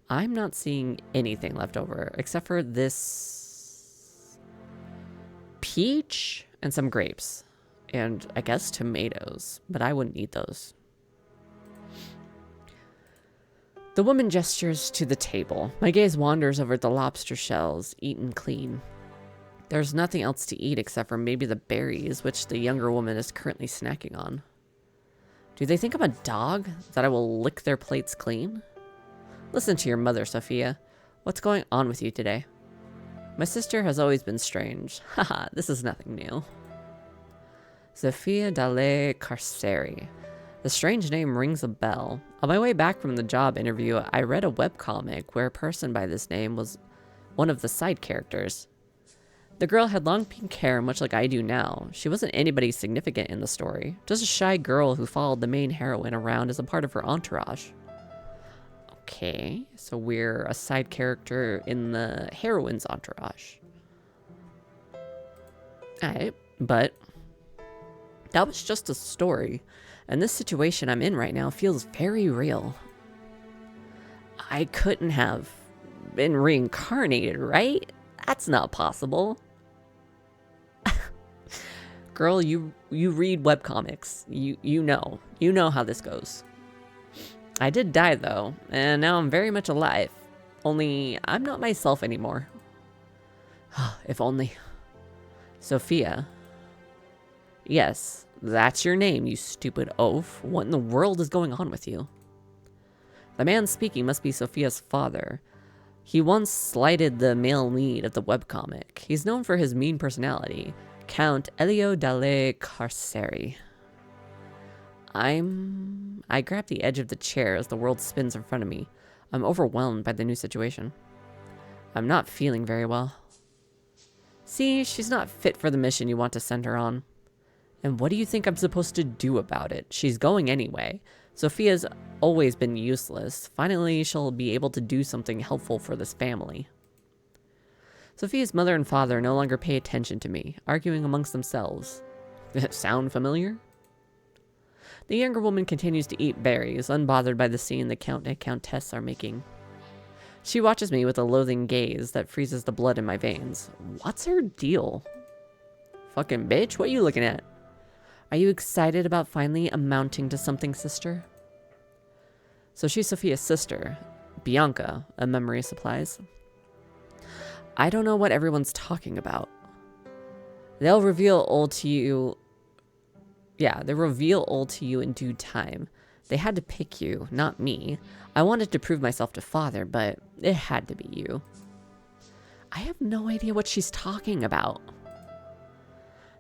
I'm not seeing anything left over except for this peach and some grapes. And I guess tomatoes, but I wouldn't eat those. The woman gestures to the table. My gaze wanders over the lobster shells, eaten clean. There's nothing else to eat except for maybe the berries, which the younger woman is currently snacking on. Do they think I'm a dog, that I will lick their plates clean? Listen to your mother, Sophia. What's going on with you today? My sister has always been strange. Haha, this is nothing new. Sophia dalle Carceri. The strange name rings a bell. On my way back from the job interview, I read a webcomic where a person by this name was one of the side characters. The girl had long pink hair, much like I do now. She wasn't anybody significant in the story, just a shy girl who followed the main heroine around as a part of her entourage. Okay, so we're a side character in the heroine's entourage. Alright, but that was just a story, and this situation I'm in right now feels very real. I couldn't have been reincarnated, right? That's not possible. Girl, you read webcomics. You know how this goes. I did die though, and now I'm very much alive. Only I'm not myself anymore. If only. Sophia. Yes, that's your name, you stupid oaf. What in the world is going on with you? The man speaking must be Sophia's father. He once slighted the male lead of the webcomic. He's known for his mean personality. Count Elio dalle Carceri. I grab the edge of the chair as the world spins in front of me. I'm overwhelmed by the new situation. I'm not feeling very well. See, she's not fit for the mission you want to send her on. And what do you think I'm supposed to do about it? She's going anyway. Sophia's always been useless. Finally, she'll be able to do something helpful for this family. Sophia's mother and father no longer pay attention to me, arguing amongst themselves. Does it sound familiar? The younger woman continues to eat berries, unbothered by the scene the Count and Countess are making. She watches me with a loathing gaze that freezes the blood in my veins. What's her deal? Fucking bitch, what are you looking at? Are you excited about finally amounting to something, sister? So she's Sophia's sister, Bianca, a memory supplies. I don't know what everyone's talking about. They'll reveal all to you. Yeah, they'll reveal all to you in due time. They had to pick you, not me. I wanted to prove myself to father, but it had to be you. I have no idea what she's talking about.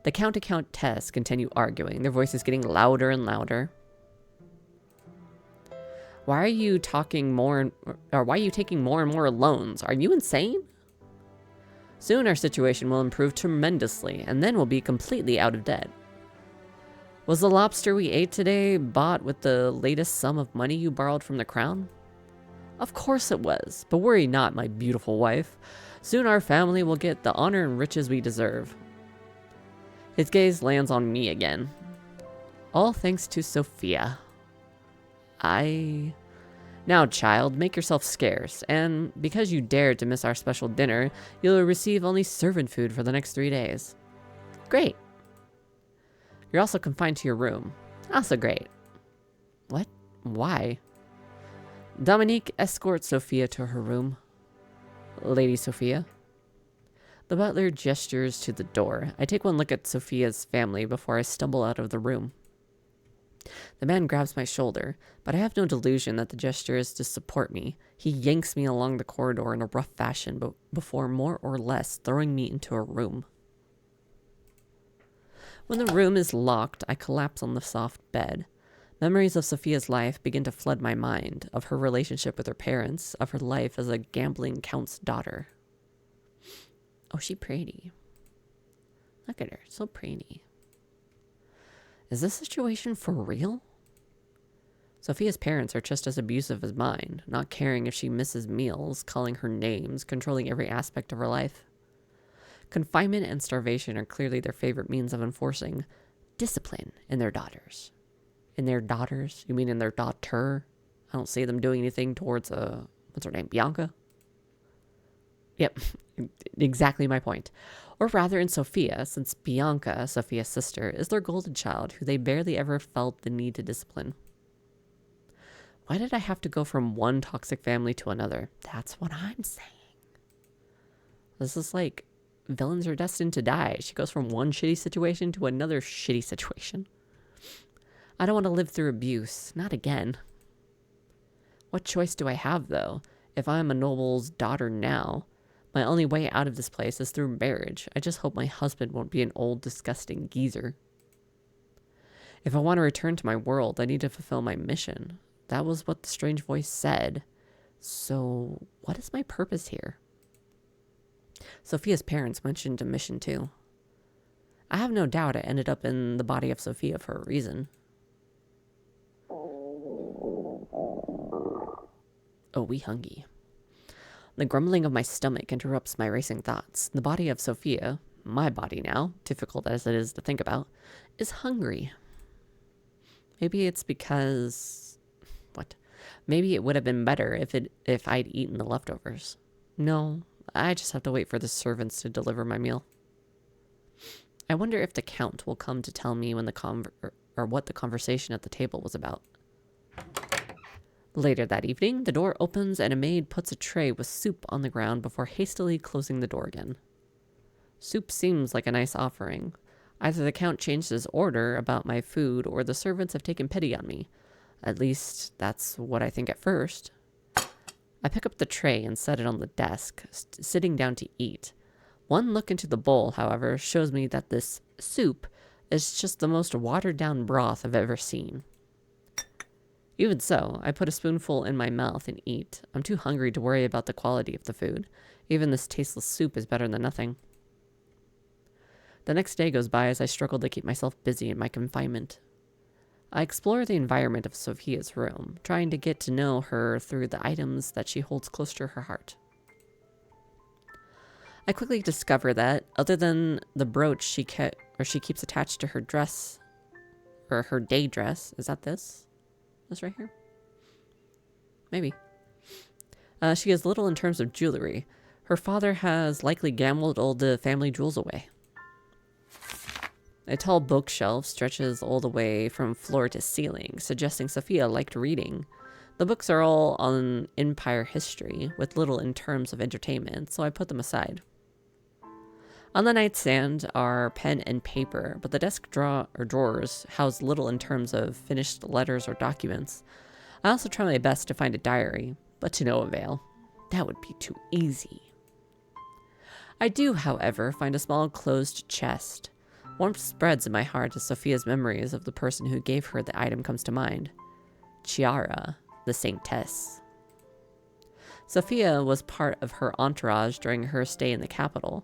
The Count and Countess continue arguing, their voices getting louder and louder. Why are you taking more and more loans? Are you insane? Soon our situation will improve tremendously, and then we'll be completely out of debt. Was the lobster we ate today bought with the latest sum of money you borrowed from the crown? Of course it was, but worry not, my beautiful wife. Soon our family will get the honor and riches we deserve. His gaze lands on me again. All thanks to Sophia. Now, child, make yourself scarce, and because you dared to miss our special dinner, you'll receive only servant food for the next 3 days. Great. You're also confined to your room. Also great. What? Why? Dominique escorts Sophia to her room. Lady Sophia. The butler gestures to the door. I take one look at Sophia's family before I stumble out of the room. The man grabs my shoulder, but I have no delusion that the gesture is to support me. He yanks me along the corridor in a rough fashion before more or less throwing me into a room. When the room is locked, I collapse on the soft bed. Memories of Sophia's life begin to flood my mind, of her relationship with her parents, of her life as a gambling count's daughter. Oh, she pretty. Look at her, so pretty. Is this situation for real? Sophia's parents are just as abusive as mine, not caring if she misses meals, calling her names, controlling every aspect of her life. Confinement and starvation are clearly their favorite means of enforcing discipline in their daughters. In their daughters? You mean in their daughter? I don't see them doing anything towards, what's her name? Bianca? Yep, exactly my point. Or rather in Sophia, since Bianca, Sophia's sister, is their golden child who they barely ever felt the need to discipline. Why did I have to go from one toxic family to another? That's what I'm saying. This is like, villains are destined to die. She goes from one shitty situation to another shitty situation. I don't want to live through abuse. Not again. What choice do I have, though? If I'm a noble's daughter now, my only way out of this place is through marriage. I just hope my husband won't be an old, disgusting geezer. If I want to return to my world, I need to fulfill my mission. That was what the strange voice said. So, what is my purpose here? Sophia's parents mentioned a mission too. I have no doubt I ended up in the body of Sophia for a reason. Oh, we hungry. The grumbling of my stomach interrupts my racing thoughts. The body of Sophia, my body now, difficult as it is to think about, is hungry. Maybe it's because... What? Maybe it would have been better if I'd eaten the leftovers. No, I just have to wait for the servants to deliver my meal. I wonder if the Count will come to tell me when what the conversation at the table was about. Later that evening, the door opens and a maid puts a tray with soup on the ground before hastily closing the door again. Soup seems like a nice offering. Either the Count changed his order about my food or the servants have taken pity on me. At least, that's what I think at first. I pick up the tray and set it on the desk, sitting down to eat. One look into the bowl, however, shows me that this soup is just the most watered-down broth I've ever seen. Even so, I put a spoonful in my mouth and eat. I'm too hungry to worry about the quality of the food. Even this tasteless soup is better than nothing. The next day goes by as I struggle to keep myself busy in my confinement. I explore the environment of Sophia's room, trying to get to know her through the items that she holds close to her heart. I quickly discover that, other than the brooch she keeps attached to her dress, or her day dress, is that this? This right here? Maybe. She has little in terms of jewelry. Her father has likely gambled all the family jewels away. A tall bookshelf stretches all the way from floor to ceiling, suggesting Sophia liked reading. The books are all on Empire history, with little in terms of entertainment, so I put them aside. On the nightstand are pen and paper, but the desk drawers house little in terms of finished letters or documents. I also try my best to find a diary, but to no avail. That would be too easy. I do, however, find a small closed chest. Warmth spreads in my heart as Sophia's memories of the person who gave her the item comes to mind. Chiara, the Saintess. Sophia was part of her entourage during her stay in the capital.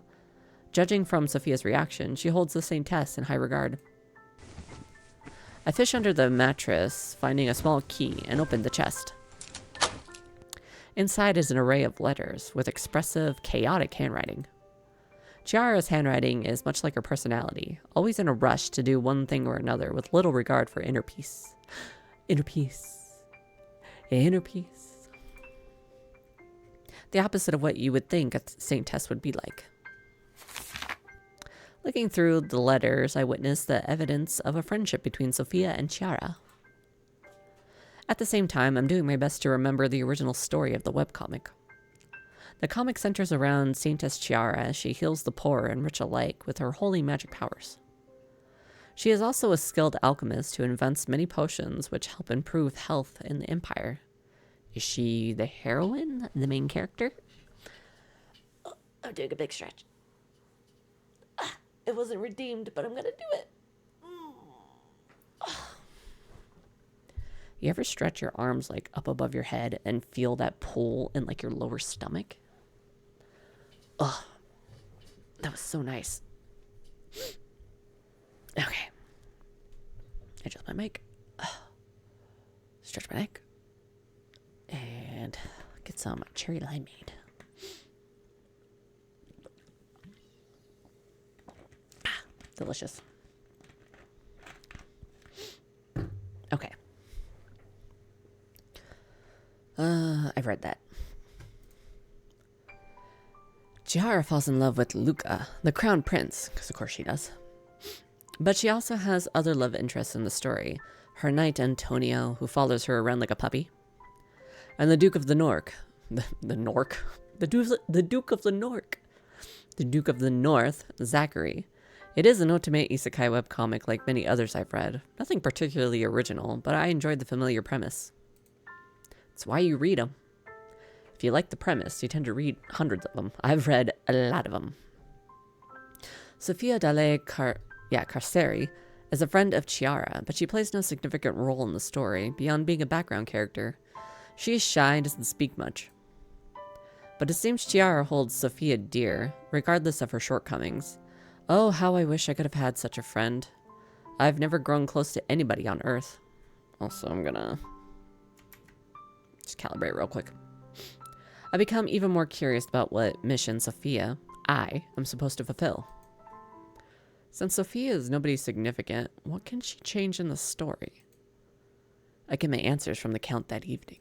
Judging from Sophia's reaction, she holds the Saintess in high regard. I fish under the mattress, finding a small key, and open the chest. Inside is an array of letters, with expressive, chaotic handwriting. Chiara's handwriting is much like her personality, always in a rush to do one thing or another with little regard for inner peace. Inner peace. Inner peace. The opposite of what you would think a Saintess would be like. Looking through the letters, I witness the evidence of a friendship between Sophia and Chiara. At the same time, I'm doing my best to remember the original story of the webcomic. The comic centers around Saintess Chiara as she heals the poor and rich alike with her holy magic powers. She is also a skilled alchemist who invents many potions which help improve health in the Empire. Is she the heroine, the main character? Oh, I'm doing a big stretch. It wasn't redeemed, but I'm gonna do it. You ever stretch your arms like up above your head and feel that pull in like your lower stomach? Oh, that was so nice. Okay. Adjust my mic. Stretch my neck. And get some cherry limeade. Delicious. Okay. I've read that. Chiara falls in love with Luca, the crown prince, because of course she does. But she also has other love interests in the story. Her knight Antonio, who follows her around like a puppy. And the Duke of the Nork. The Nork? The Duke of the Nork. The Duke of the North, Zachary. It is an ultimate isekai webcomic like many others I've read. Nothing particularly original, but I enjoyed the familiar premise. It's why you read them. If you like the premise, you tend to read hundreds of them. I've read a lot of them. Sofia Dalle Carceri is a friend of Chiara, but she plays no significant role in the story, beyond being a background character. She is shy and doesn't speak much. But it seems Chiara holds Sofia dear, regardless of her shortcomings. Oh, how I wish I could have had such a friend. I've never grown close to anybody on Earth. Also, I'm gonna just calibrate real quick. I become even more curious about what mission Sophia, I, am supposed to fulfill. Since Sophia is nobody significant, what can she change in the story? I get my answers from the Count that evening.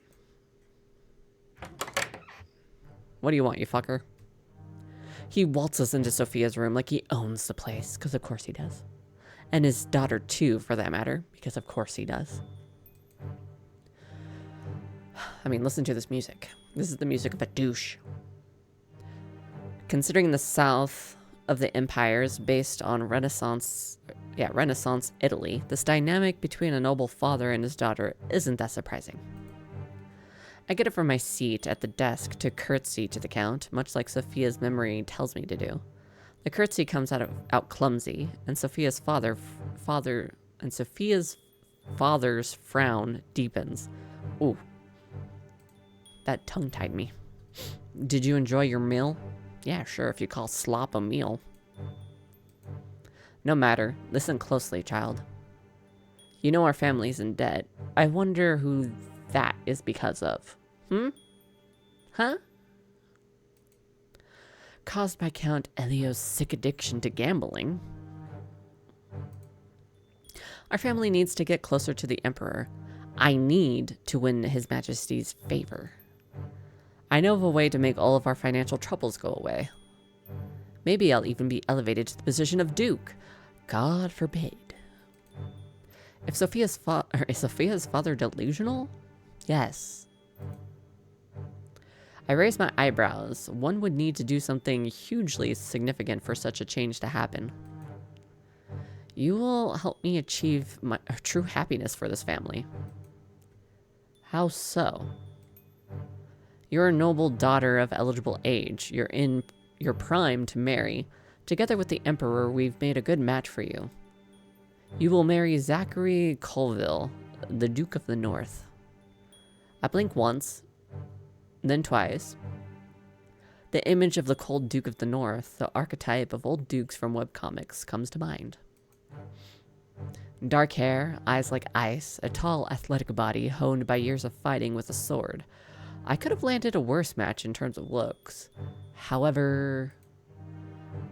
What do you want, you fucker? He waltzes into Sophia's room like he owns the place, because of course he does. And his daughter too, for that matter, because of course he does. I mean, listen to this music. This is the music of a douche. Considering the south of the empire is based on Renaissance Italy, this dynamic between a noble father and his daughter isn't that surprising. I get up from my seat at the desk to curtsy to the Count, much like Sophia's memory tells me to do. The curtsy comes out clumsy, and Sophia's father's frown deepens. Ooh. That tongue-tied me. Did you enjoy your meal? Yeah, sure, if you call slop a meal. No matter. Listen closely, child. You know our family's in debt. I wonder who that is because of. Huh? Caused by Count Elio's sick addiction to gambling. Our family needs to get closer to the Emperor. I need to win His Majesty's favor. I know of a way to make all of our financial troubles go away. Maybe I'll even be elevated to the position of Duke. God forbid. Is Sophia's father delusional? Yes. I raise my eyebrows. One would need to do something hugely significant for such a change to happen. You will help me achieve my true happiness for this family. How so? You're a noble daughter of eligible age. You're in your prime to marry. Together with the Emperor, we've made a good match for you. You will marry Zachary Colville, the Duke of the North. I blink once, then twice. The image of the cold Duke of the North, the archetype of old dukes from webcomics, comes to mind. Dark hair, eyes like ice, a tall, athletic body honed by years of fighting with a sword. I could have landed a worse match in terms of looks. However,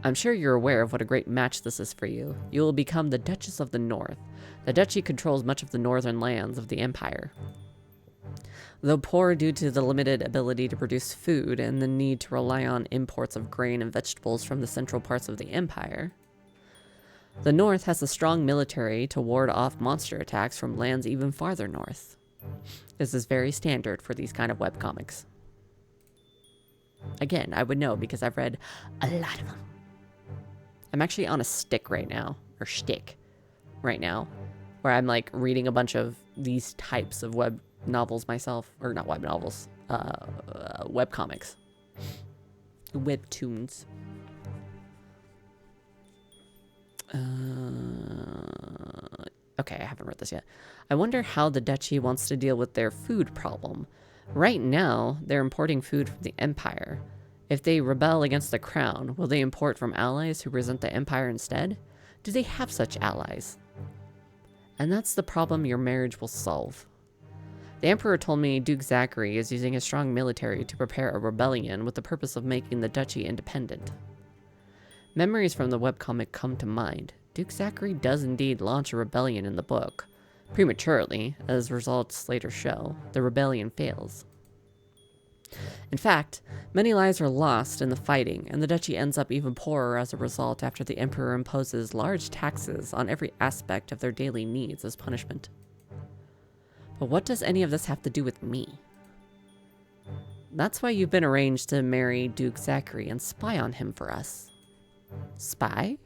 I'm sure you're aware of what a great match this is for you. You will become the Duchess of the North. The duchy controls much of the northern lands of the Empire. Though poor due to the limited ability to produce food and the need to rely on imports of grain and vegetables from the central parts of the Empire, the North has a strong military to ward off monster attacks from lands even farther north. This is very standard for these kind of webcomics. Again, I would know because I've read a lot of them. I'm actually on a stick right now, or shtick right now, where I'm like reading a bunch of these types of web novels myself, or not web novels, web comics, webtoons. Okay, I haven't read this yet. I wonder how the duchy wants to deal with their food problem. Right now, they're importing food from the Empire. If they rebel against the crown, will they import from allies who resent the Empire instead? Do they have such allies? And that's the problem your marriage will solve. The Emperor told me Duke Zachary is using a strong military to prepare a rebellion with the purpose of making the duchy independent. Memories from the webcomic come to mind. Duke Zachary does indeed launch a rebellion in the book. Prematurely, as results later show, the rebellion fails. In fact, many lives are lost in the fighting, and the duchy ends up even poorer as a result after the emperor imposes large taxes on every aspect of their daily needs as punishment. But what does any of this have to do with me? That's why you've been arranged to marry Duke Zachary and spy on him for us. Spy?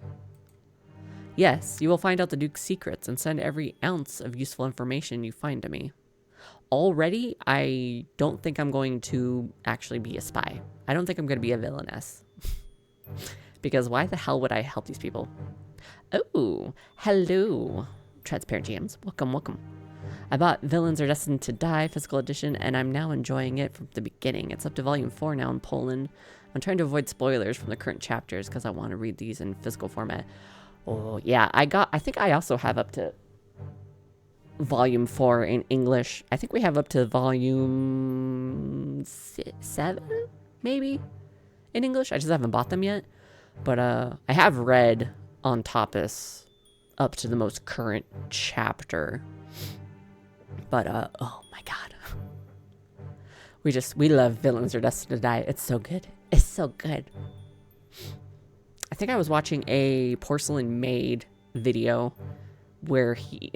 Yes, you will find out the Duke's secrets and send every ounce of useful information you find to me. Already, I don't think I'm going to actually be a spy. I don't think I'm going to be a villainess. Because why the hell would I help these people? Oh, hello, Transparent GMs. Welcome, welcome. I bought Villains Are Destined to Die physical edition, and I'm now enjoying it from the beginning. It's up to volume 4 now in Poland. I'm trying to avoid spoilers from the current chapters because I want to read these in physical format. Oh, yeah, I think I also have up to volume 4 in English. I think we have up to volume 7, maybe, in English. I just haven't bought them yet. But I have read on Topis up to the most current chapter. But, oh my god. We love Villains Are Destined to Die. It's so good. It's so good. I think I was watching a Porcelain Maid video where he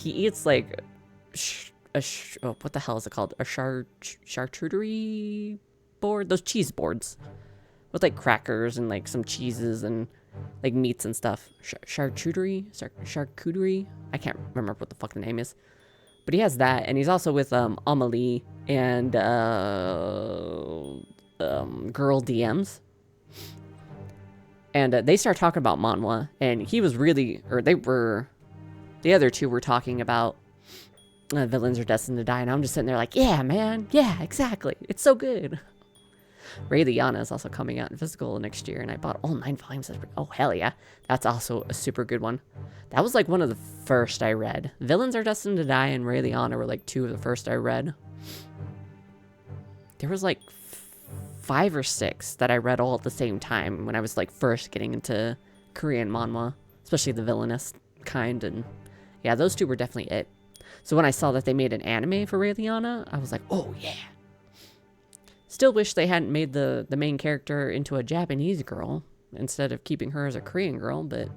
eats like what the hell is it called? A charcuterie board? Those cheese boards with like crackers and like some cheeses and like meats and stuff. Charcuterie? I can't remember what the fuck the name is. But he has that, and he's also with Amelie and Girl DMs. And they start talking about manhwa, and he was really, or they were, the other two were talking about Villains Are Destined to Die, and I'm just sitting there like, yeah, man, yeah, exactly, it's so good. Ray Liana is also coming out in physical next year, and I bought all 9 volumes. Oh, hell yeah. That's also a super good one. That was like one of the first I read. Villains Are Destined to Die and Ray Liana were like 2 of the first I read. There was like 5 or 6 that I read all at the same time when I was like first getting into Korean manhwa, especially the villainous kind, and yeah, those 2 were definitely it. So when I saw that they made an anime for Ray Liana, I was like, oh yeah. Still wish they hadn't made the main character into a Japanese girl instead of keeping her as a Korean girl, but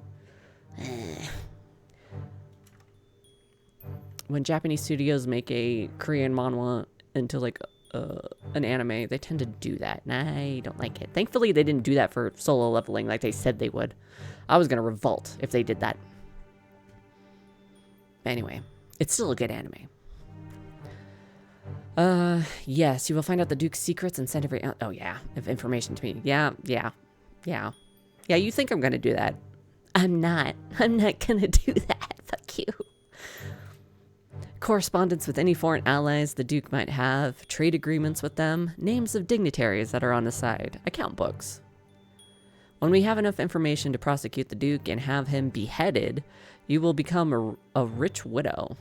when Japanese studios make a Korean manhwa into like an anime, they tend to do that, and I don't like it. Thankfully, they didn't do that for Solo Leveling like they said they would. I was going to revolt if they did that. Anyway, it's still a good anime. Yes, you will find out the Duke's secrets and send every information to me. Yeah, you think I'm gonna do that. I'm not gonna do that. Fuck you. Correspondence with any foreign allies the Duke might have, trade agreements with them, names of dignitaries that are on his side, account books. When we have enough information to prosecute the Duke and have him beheaded, you will become a rich widow.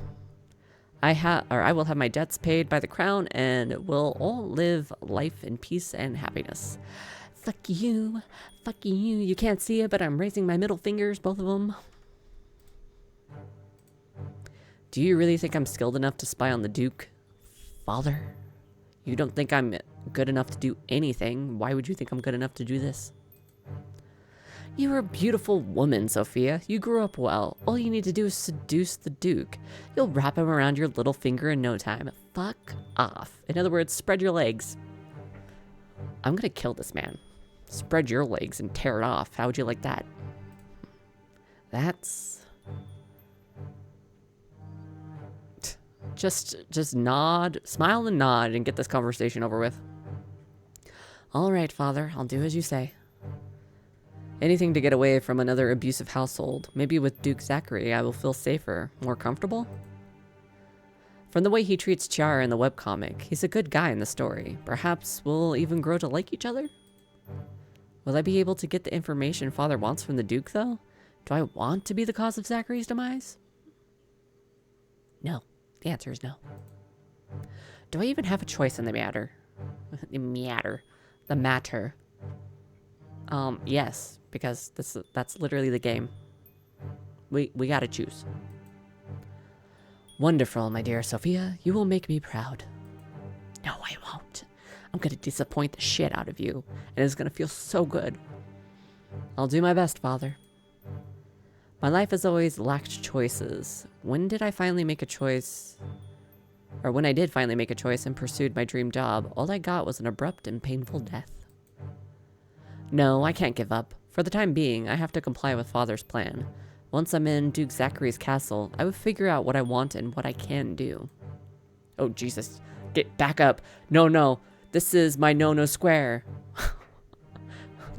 I will have my debts paid by the crown, and we'll all live life in peace and happiness. Fuck you. Fuck you. You can't see it, but I'm raising my middle fingers, both of them. Do you really think I'm skilled enough to spy on the Duke? Father? You don't think I'm good enough to do anything. Why would you think I'm good enough to do this? You're a beautiful woman, Sophia. You grew up well. All you need to do is seduce the Duke. You'll wrap him around your little finger in no time. Fuck off. In other words, spread your legs. I'm gonna kill this man. Spread your legs and tear it off. How would you like that? That's... Just nod, smile and nod and get this conversation over with. All right, Father, I'll do as you say. Anything to get away from another abusive household. Maybe with Duke Zachary, I will feel safer, more comfortable. From the way he treats Char in the webcomic, he's a good guy in the story. Perhaps we'll even grow to like each other? Will I be able to get the information Father wants from the Duke, though? Do I want to be the cause of Zachary's demise? No. The answer is no. Do I even have a choice in the matter? The matter. Yes, because that's literally the game. We gotta choose. Wonderful, my dear Sophia. You will make me proud. No, I won't. I'm gonna disappoint the shit out of you, and it's gonna feel so good. I'll do my best, Father. My life has always lacked choices. When did I finally make a choice? Or when I did finally make a choice and pursued my dream job, all I got was an abrupt and painful death. No, I can't give up. For the time being, I have to comply with Father's plan. Once I'm in Duke Zachary's castle, I will figure out what I want and what I can do. Oh, Jesus. Get back up. No. This is my no square.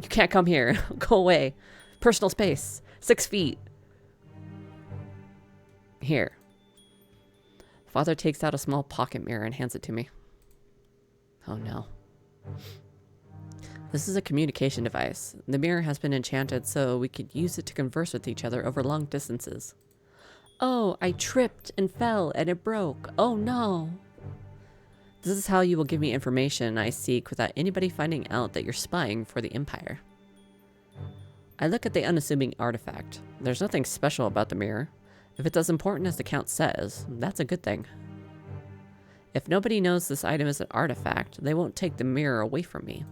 You can't come here. Go away. Personal space. 6 feet. Here. Father takes out a small pocket mirror and hands it to me. Oh no. This is a communication device. The mirror has been enchanted so we could use it to converse with each other over long distances. Oh, I tripped and fell and it broke. Oh no. This is how you will give me information I seek without anybody finding out that you're spying for the Empire. I look at the unassuming artifact. There's nothing special about the mirror. If it's as important as the Count says, that's a good thing. If nobody knows this item is an artifact, they won't take the mirror away from me.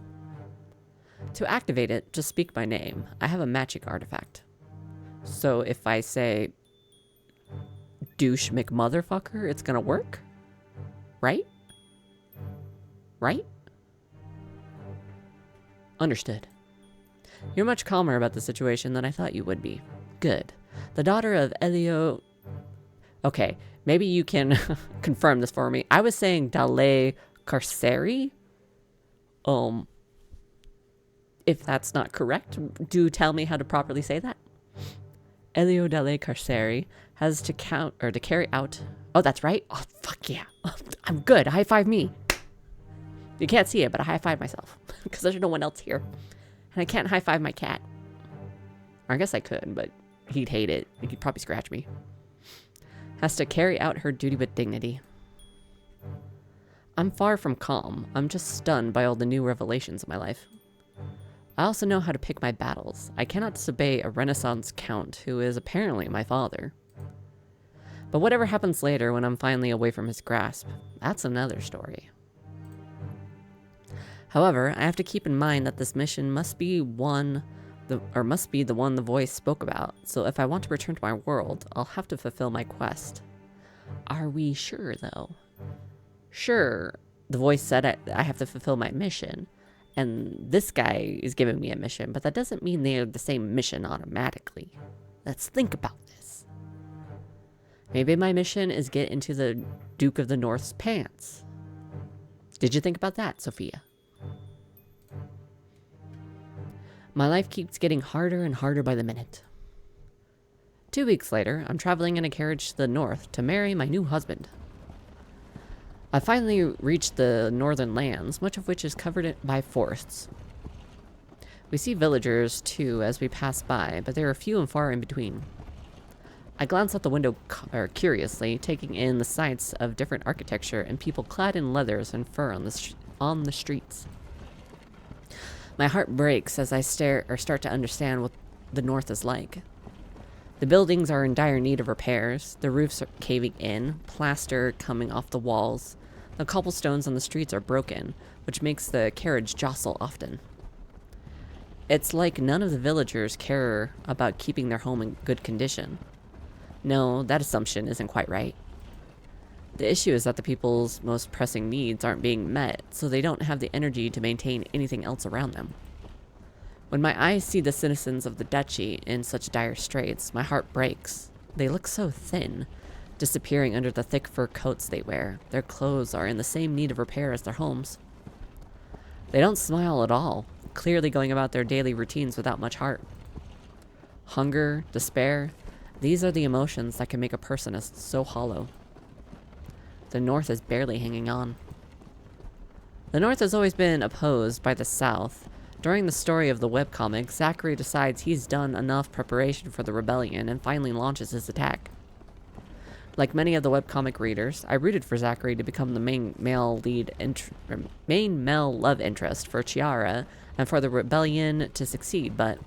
To activate it, just speak my name. I have a magic artifact. So if I say, douche McMotherfucker, it's gonna work? Right? Right? Understood. You're much calmer about the situation than I thought you would be. Good. The daughter of Elio... Okay, maybe you can confirm this for me. I was saying Dale Carceri? If that's not correct, do tell me how to properly say that. Elio Dale Carceri has to carry out... Oh, that's right. Oh, fuck yeah. I'm good. High five me. You can't see it, but I high five myself. Because there's no one else here. And I can't high five my cat. Or I guess I could, but he'd hate it. He'd probably scratch me. Has to carry out her duty with dignity. I'm far from calm. I'm just stunned by all the new revelations in my life. I also know how to pick my battles. I cannot disobey a Renaissance count who is apparently my father. But whatever happens later when I'm finally away from his grasp, that's another story. However, I have to keep in mind that this mission must be the one the voice spoke about, so if I want to return to my world, I'll have to fulfill my quest. Are we sure, though? Sure, the voice said I have to fulfill my mission, and this guy is giving me a mission, but that doesn't mean they're the same mission automatically. Let's think about this. Maybe my mission is get into the Duke of the North's pants. Did you think about that, Sophia? My life keeps getting harder and harder by the minute. 2 weeks later, I'm traveling in a carriage to the north to marry my new husband. I finally reached the northern lands, much of which is covered by forests. We see villagers, too, as we pass by, but they are few and far in between. I glance out the window curiously, taking in the sights of different architecture and people clad in leathers and fur on the streets. My heart breaks as I start to understand what the north is like. The buildings are in dire need of repairs, the roofs are caving in, plaster coming off the walls, the cobblestones on the streets are broken, which makes the carriage jostle often. It's like none of the villagers care about keeping their home in good condition. No, that assumption isn't quite right. The issue is that the people's most pressing needs aren't being met, so they don't have the energy to maintain anything else around them. When my eyes see the citizens of the duchy in such dire straits, my heart breaks. They look so thin, disappearing under the thick fur coats they wear. Their clothes are in the same need of repair as their homes. They don't smile at all, clearly going about their daily routines without much heart. Hunger, despair, these are the emotions that can make a person so hollow. The North is barely hanging on. The North has always been opposed by the South. During the story of the webcomic, Zachary decides he's done enough preparation for the rebellion and finally launches his attack. Like many of the webcomic readers, I rooted for Zachary to become the main male love interest for Chiara and for the rebellion to succeed, but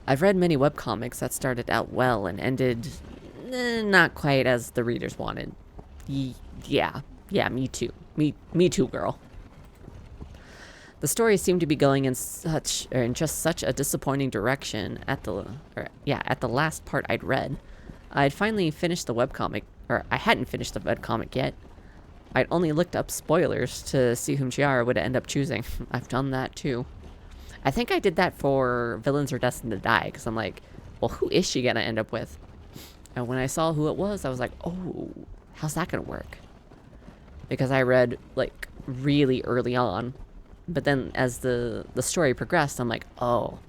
I've read many webcomics that started out well and ended not quite as the readers wanted. Yeah, me too. Me too, girl. The story seemed to be going in just such a disappointing direction at the last part I'd read. I'd finally finished the webcomic, or I hadn't finished the webcomic yet. I'd only looked up spoilers to see whom Chiara would end up choosing. I've done that too. I think I did that for Villains Are Destined to Die, because I'm like, well, who is she gonna end up with? And when I saw who it was, I was like, oh, how's that gonna work? Because I read, like, really early on. But then as the story progressed, I'm like, oh,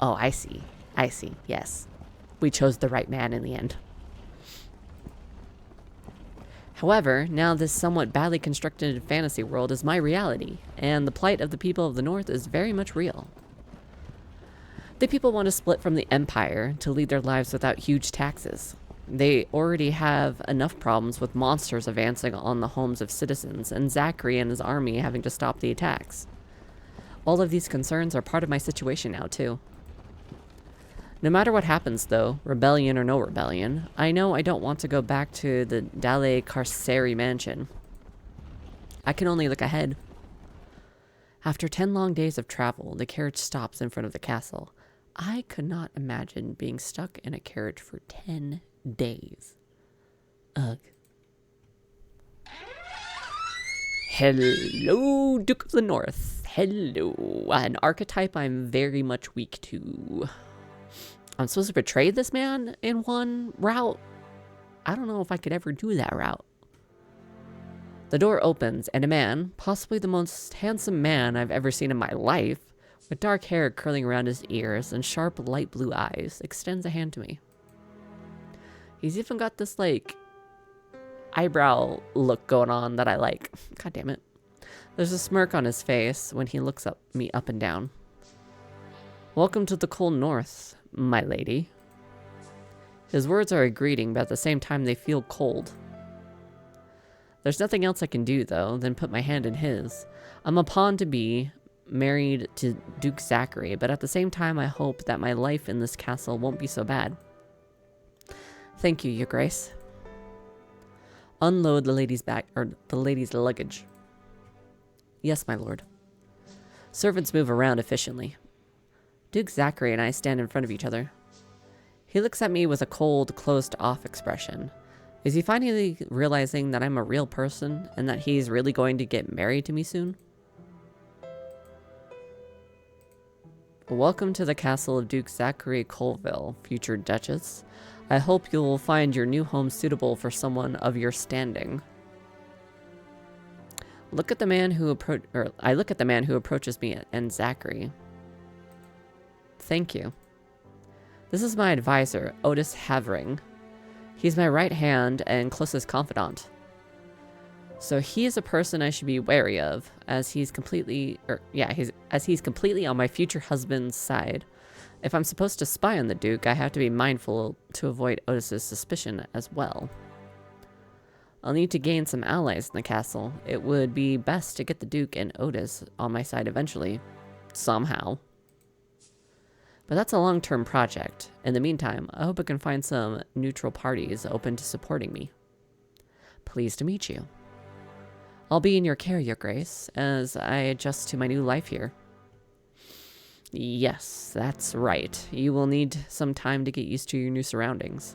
I see, yes. We chose the right man in the end. However, now this somewhat badly constructed fantasy world is my reality, and the plight of the people of the North is very much real. The people want to split from the Empire to lead their lives without huge taxes. They already have enough problems with monsters advancing on the homes of citizens, and Zachary and his army having to stop the attacks. All of these concerns are part of my situation now, too. No matter what happens, though, rebellion or no rebellion, I know I don't want to go back to the Dalle Carceri mansion. I can only look ahead. After 10 long days of travel, the carriage stops in front of the castle. I could not imagine being stuck in a carriage for 10 days. Ugh. Hello, Duke of the North. Hello. An archetype I'm very much weak to. I'm supposed to betray this man in one route? I don't know if I could ever do that route. The door opens, and a man, possibly the most handsome man I've ever seen in my life, with dark hair curling around his ears and sharp light blue eyes, extends a hand to me. He's even got this, like, eyebrow look going on that I like. God damn it. There's a smirk on his face when he looks at me up and down. Welcome to the cold North, my lady. His words are a greeting, but at the same time they feel cold. There's nothing else I can do, though, than put my hand in his. I'm a pawn to be, married to Duke Zachary, but at the same time I hope that my life in this castle won't be so bad. Thank you, Your Grace. Unload the lady's luggage. Yes, my lord. Servants move around efficiently. Duke Zachary and I stand in front of each other. He looks at me with a cold, closed-off expression. Is he finally realizing that I'm a real person and that he's really going to get married to me soon? Welcome to the castle of Duke Zachary Colville, future Duchess. I hope you'll find your new home suitable for someone of your standing. I look at the man who approaches me and Zachary. Thank you. This is my advisor, Otis Havering. He's my right hand and closest confidant. So he is a person I should be wary of, as he's completely on my future husband's side. If I'm supposed to spy on the Duke, I have to be mindful to avoid Otis's suspicion as well. I'll need to gain some allies in the castle. It would be best to get the Duke and Otis on my side eventually. Somehow. But that's a long-term project. In the meantime, I hope I can find some neutral parties open to supporting me. Pleased to meet you. I'll be in your care, Your Grace, as I adjust to my new life here. Yes, that's right. You will need some time to get used to your new surroundings.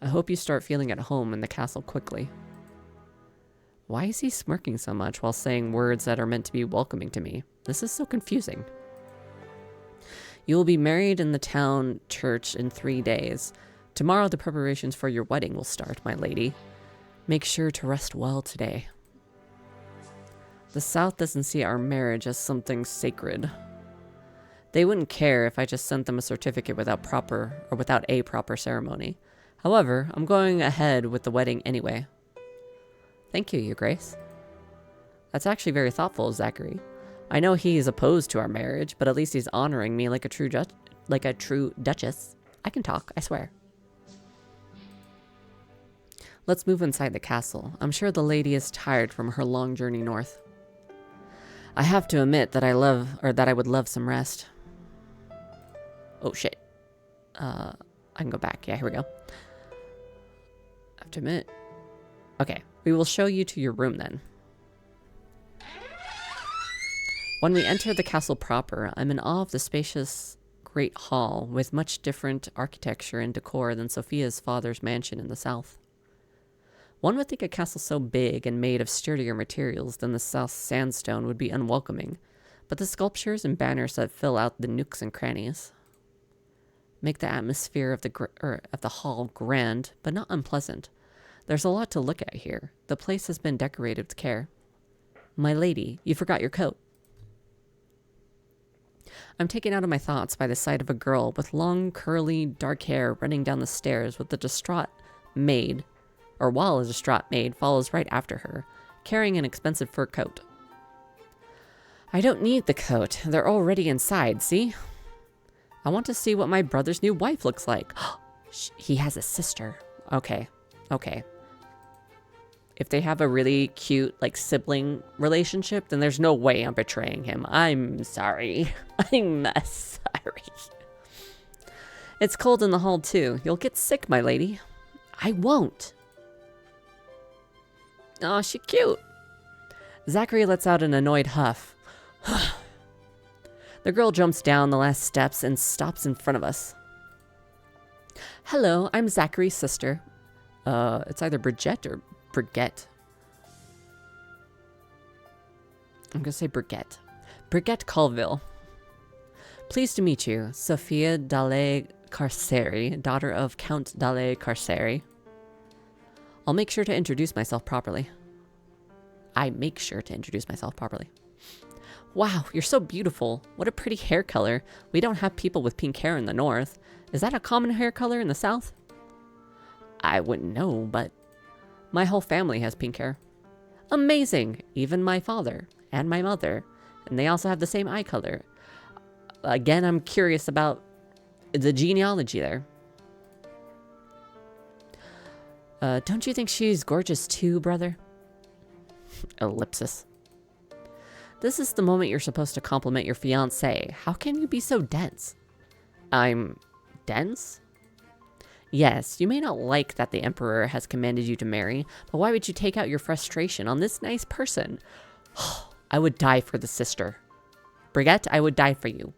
I hope you start feeling at home in the castle quickly. Why is he smirking so much while saying words that are meant to be welcoming to me? This is so confusing. You will be married in the town church in 3 days. Tomorrow the preparations for your wedding will start, my lady. Make sure to rest well today. The South doesn't see our marriage as something sacred. They wouldn't care if I just sent them a certificate without a proper ceremony. However, I'm going ahead with the wedding anyway. Thank you, Your Grace. That's actually very thoughtful of Zachary. I know he's opposed to our marriage, but at least he's honoring me like a true duchess. I can talk, I swear. Let's move inside the castle. I'm sure the lady is tired from her long journey north. I have to admit that I would love some rest. Oh shit. I can go back. Yeah, here we go. I have to admit. Okay, we will show you to your room then. When we enter the castle proper, I'm in awe of the spacious great hall with much different architecture and decor than Sophia's father's mansion in the south. One would think a castle so big and made of sturdier materials than the south sandstone would be unwelcoming, but the sculptures and banners that fill out the nooks and crannies make the atmosphere of the hall grand, but not unpleasant. There's a lot to look at here. The place has been decorated with care. My lady, you forgot your coat. I'm taken out of my thoughts by the sight of a girl with long, curly, dark hair running down the stairs with a distraught maid, or while a distraught maid follows right after her, carrying an expensive fur coat. I don't need the coat. They're already inside, see? I want to see what my brother's new wife looks like. He has a sister. Okay. If they have a really cute, like, sibling relationship, then there's no way I'm betraying him. I'm sorry. I'm sorry. It's cold in the hall, too. You'll get sick, my lady. I won't. Oh, she's cute. Zachary lets out an annoyed huff. The girl jumps down the last steps and stops in front of us. Hello, I'm Zachary's sister. It's either Bridget or Brigitte. I'm gonna say Brigitte. Brigitte Colville. Pleased to meet you, Sophia Dalle Carceri, daughter of Count Dalle Carceri. I'll make sure to introduce myself properly. I make sure to introduce myself properly. Wow, you're so beautiful. What a pretty hair color. We don't have people with pink hair in the north. Is that a common hair color in the south? I wouldn't know, but my whole family has pink hair. Amazing! Even my father and my mother. And they also have the same eye color. Again, I'm curious about the genealogy there. Don't you think she's gorgeous too, brother? Ellipsis. This is the moment you're supposed to compliment your fiancé. How can you be so dense? I'm dense? Yes, you may not like that the Emperor has commanded you to marry, but why would you take out your frustration on this nice person? I would die for the sister. Brigitte, I would die for you.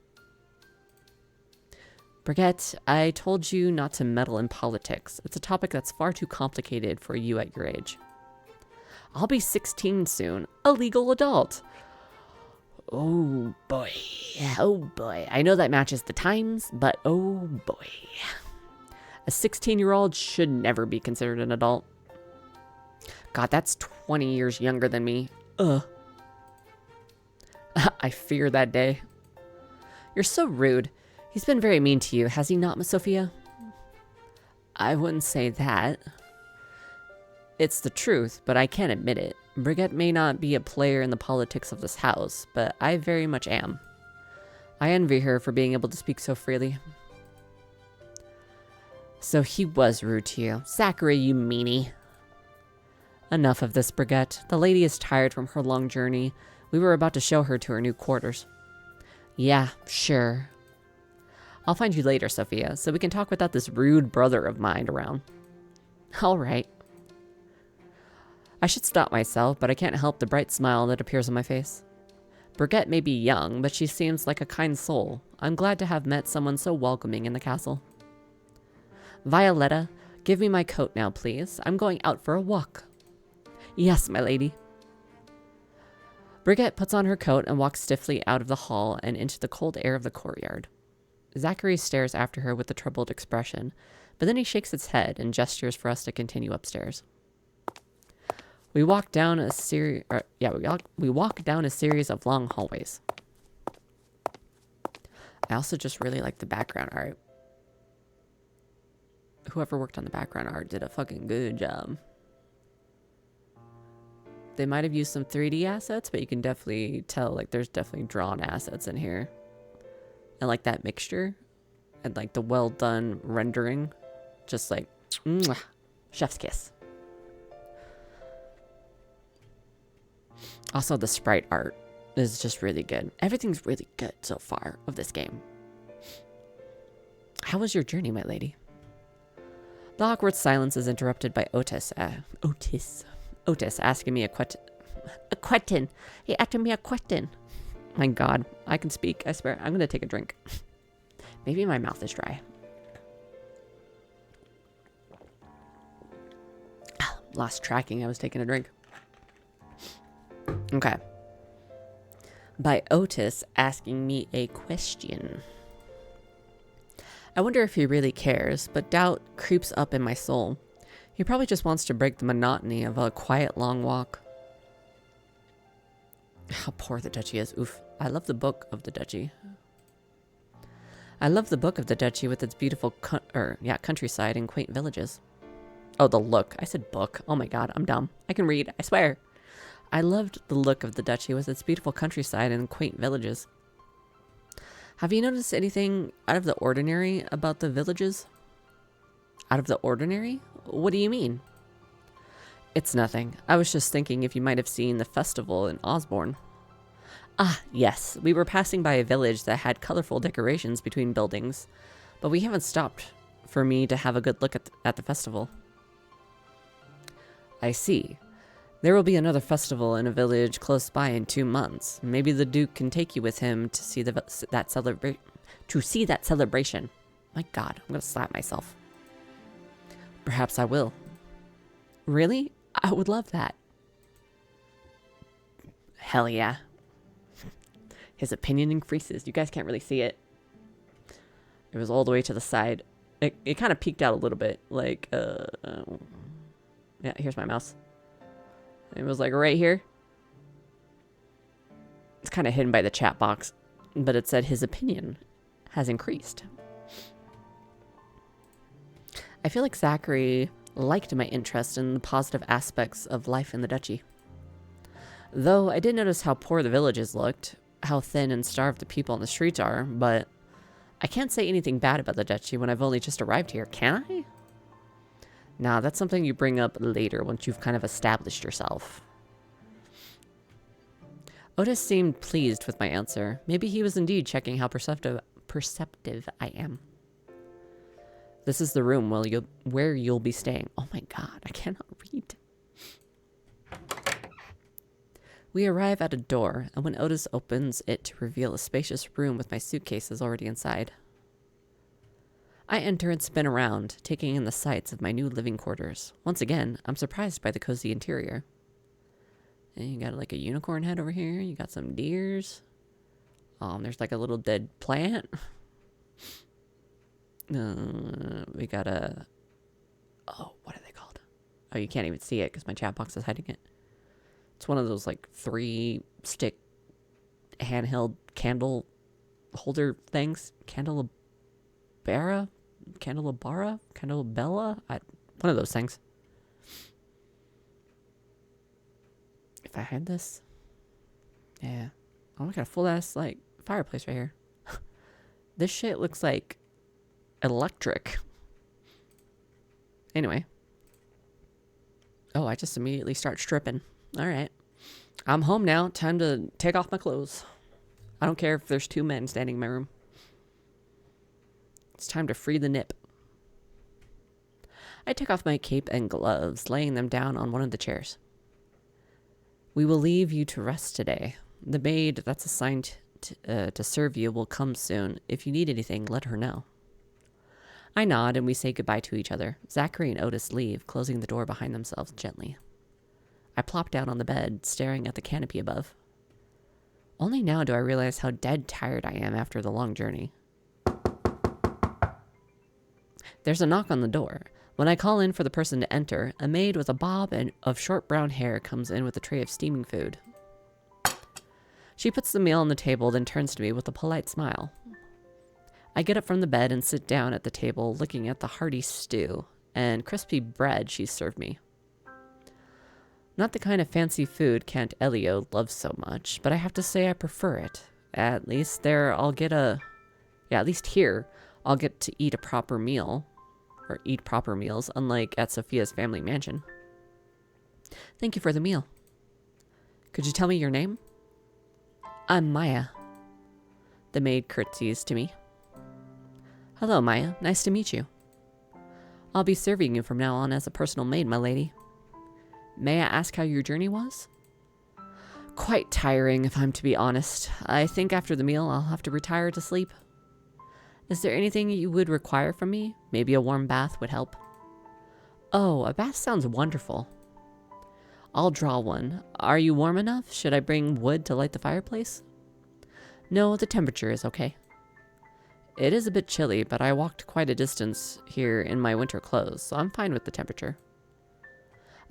Brigitte, I told you not to meddle in politics. It's a topic that's far too complicated for you at your age. I'll be 16 soon. A legal adult. Oh boy. Oh boy. I know that matches the times, but oh boy. A 16-year-old should never be considered an adult. God, that's 20 years younger than me. I fear that day. You're so rude. He's been very mean to you, has he not, Miss Sophia? I wouldn't say that. It's the truth, but I can't admit it. Brigitte may not be a player in the politics of this house, but I very much am. I envy her for being able to speak so freely. So he was rude to you. Zachary, you meanie. Enough of this, Brigitte. The lady is tired from her long journey. We were about to show her to her new quarters. Yeah, sure. I'll find you later, Sophia, so we can talk without this rude brother of mine around. All right. I should stop myself, but I can't help the bright smile that appears on my face. Brigitte may be young, but she seems like a kind soul. I'm glad to have met someone so welcoming in the castle. Violetta, give me my coat now, please. I'm going out for a walk. Yes, my lady. Brigitte puts on her coat and walks stiffly out of the hall and into the cold air of the courtyard. Zachary stares after her with a troubled expression, but then he shakes his head and gestures for us to continue upstairs. We walk down a series of long hallways. I also just really like the background art. Whoever worked on the background art did a fucking good job. They might have used some 3D assets, but you can definitely tell, like, there's definitely drawn assets in here. And, like, that mixture and, like, the well done rendering. Just, like, mwah, chef's kiss. Also, the sprite art is just really good. Everything's really good so far of this game. How was your journey, my lady? The awkward silence is interrupted by Otis asking me a question. He asked me a question. My God, I can speak. I swear. I'm gonna take a drink. Maybe my mouth is dry. Lost tracking. I was taking a drink. Okay. By Otis asking me a question. I wonder if he really cares, but doubt creeps up in my soul. He probably just wants to break the monotony of a quiet, long walk. How poor the duchy is. Oof. I love the book of the duchy. I love the book of the duchy with its beautiful countryside and quaint villages. Oh, the look. I said book. Oh my God, I'm dumb. I can read, I swear. I loved the look of the duchy with its beautiful countryside and quaint villages. Have you noticed anything out of the ordinary about the villages? Out of the ordinary? What do you mean? It's nothing. I was just thinking if you might have seen the festival in Osborne. Ah, yes. We were passing by a village that had colorful decorations between buildings, but we haven't stopped for me to have a good look at the festival. I see. There will be another festival in a village close by in 2 months. Maybe the Duke can take you with him to see that celebration. My God, I'm gonna slap myself. Perhaps I will. Really? I would love that. Hell yeah. His opinion increases. You guys can't really see it. It was all the way to the side. It kind of peeked out a little bit. Like, yeah, here's my mouse. It was like right here. It's kind of hidden by the chat box, but it said his opinion has increased. I feel like Zachary liked my interest in the positive aspects of life in the duchy. Though I did notice how poor the villages looked, how thin and starved the people on the streets are, but I can't say anything bad about the duchy when I've only just arrived here, can I? Nah, that's something you bring up later once you've kind of established yourself. Otis seemed pleased with my answer. Maybe he was indeed checking how perceptive I am. This is the room where you'll be staying. Oh my God, I cannot read. We arrive at a door, and when Otis opens it to reveal a spacious room with my suitcases already inside. I enter and spin around, taking in the sights of my new living quarters. Once again, I'm surprised by the cozy interior. And you got like a unicorn head over here. You got some deers. There's like a little dead plant. We got a... Oh, what are they called? Oh, you can't even see it because my chat box is hiding it. It's one of those like 3-stick handheld candle holder things. Candelabra? Candelabella? One of those things. If I had this. Yeah. Oh, we got a full ass like fireplace right here. This shit looks like electric. Anyway. Oh, I just immediately start stripping. Alright. I'm home now. Time to take off my clothes. I don't care if there's 2 men standing in my room. It's time to free the nip. I take off my cape and gloves, laying them down on one of the chairs. We will leave you to rest today. The maid that's assigned to serve you will come soon. If you need anything, let her know. I nod and we say goodbye to each other. Zachary and Otis leave, closing the door behind themselves gently. I plop down on the bed, staring at the canopy above. Only now do I realize how dead tired I am after the long journey. There's a knock on the door. When I call in for the person to enter, a maid with a bob of short brown hair comes in with a tray of steaming food. She puts the meal on the table, then turns to me with a polite smile. I get up from the bed and sit down at the table, looking at the hearty stew and crispy bread she served me. Not the kind of fancy food Count Elio loves so much, but I have to say I prefer it. At least here, I'll get to eat a proper meal. Or eat proper meals, unlike at Sophia's family mansion. Thank you for the meal. Could you tell me your name? I'm Maya. The maid curtsies to me. Hello, Maya. Nice to meet you. I'll be serving you from now on as a personal maid, my lady. May I ask how your journey was? Quite tiring, if I'm to be honest. I think after the meal, I'll have to retire to sleep. Is there anything you would require from me? Maybe a warm bath would help. Oh, a bath sounds wonderful. I'll draw one. Are you warm enough? Should I bring wood to light the fireplace? No, the temperature is okay. It is a bit chilly, but I walked quite a distance here in my winter clothes, so I'm fine with the temperature.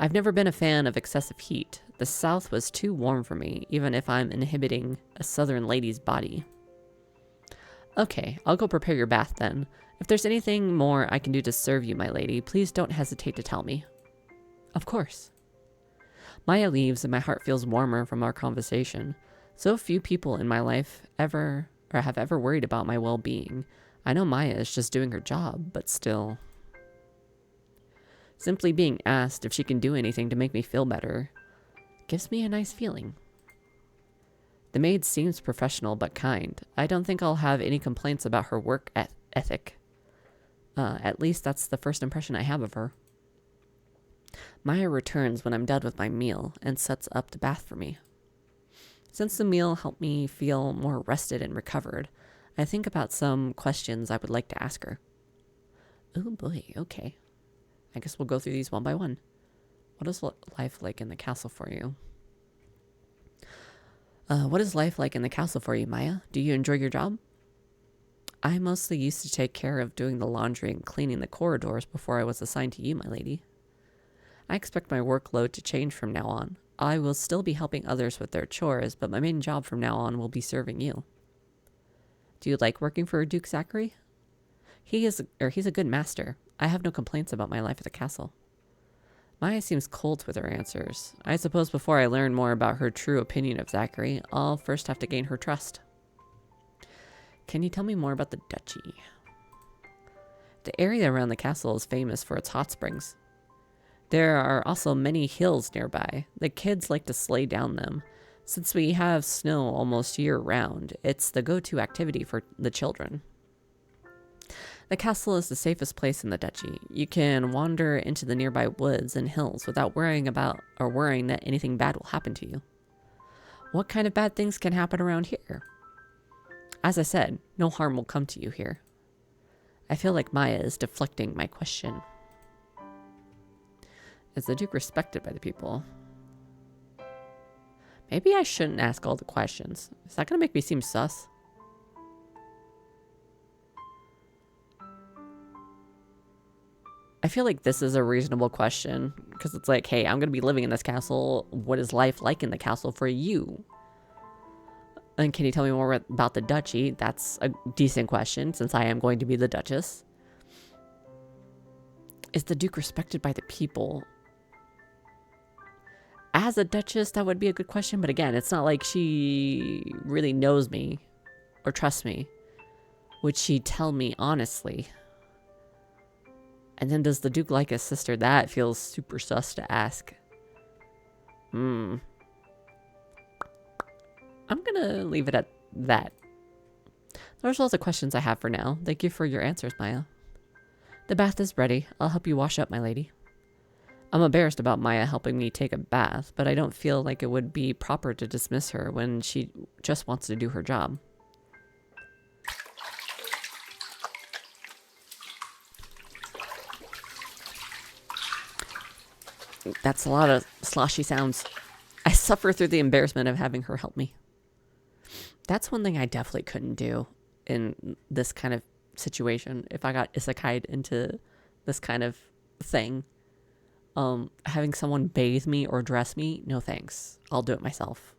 I've never been a fan of excessive heat. The south was too warm for me, even if I'm inhibiting a southern lady's body. Okay, I'll go prepare your bath then. If there's anything more I can do to serve you, my lady, please don't hesitate to tell me. Of course. Maya leaves and my heart feels warmer from our conversation. So few people in my life have ever worried about my well-being. I know Maya is just doing her job, but still. Simply being asked if she can do anything to make me feel better gives me a nice feeling. The maid seems professional but kind. I don't think I'll have any complaints about her work ethic. At least that's the first impression I have of her. Maya returns when I'm done with my meal and sets up the bath for me. Since the meal helped me feel more rested and recovered, I think about some questions I would like to ask her. Oh boy, okay. I guess we'll go through these one by one. What is life like in the castle for you? What is life like in the castle for you, Maya? Do you enjoy your job? I mostly used to take care of doing the laundry and cleaning the corridors before I was assigned to you, my lady. I expect my workload to change from now on. I will still be helping others with their chores, but my main job from now on will be serving you. Do you like working for Duke Zachary? He's a good master. I have no complaints about my life at the castle. Maya seems cold with her answers. I suppose before I learn more about her true opinion of Zachary, I'll first have to gain her trust. Can you tell me more about the duchy? The area around the castle is famous for its hot springs. There are also many hills nearby. The kids like to sleigh down them. Since we have snow almost year-round, it's the go-to activity for the children. The castle is the safest place in the duchy. You can wander into the nearby woods and hills without worrying that anything bad will happen to you. What kind of bad things can happen around here? As I said, no harm will come to you here. I feel like Maya is deflecting my question. Is the Duke respected by the people? Maybe I shouldn't ask all the questions. Is that going to make me seem sus? I feel like this is a reasonable question, because it's like, hey, I'm going to be living in this castle. What is life like in the castle for you? And can you tell me more about the duchy? That's a decent question, since I am going to be the Duchess. Is the Duke respected by the people? As a Duchess, that would be a good question, but again, it's not like she really knows me or trusts me. Would she tell me honestly? And then does the Duke like his sister? That feels super sus to ask. I'm gonna leave it at that. Those are all the questions I have for now. Thank you for your answers, Maya. The bath is ready. I'll help you wash up, my lady. I'm embarrassed about Maya helping me take a bath, but I don't feel like it would be proper to dismiss her when she just wants to do her job. That's a lot of sloshy sounds. I suffer through the embarrassment of having her help me. That's one thing I definitely couldn't do in this kind of situation. If I got isekai'd into this kind of thing, having someone bathe me or dress me, no thanks. I'll do it myself.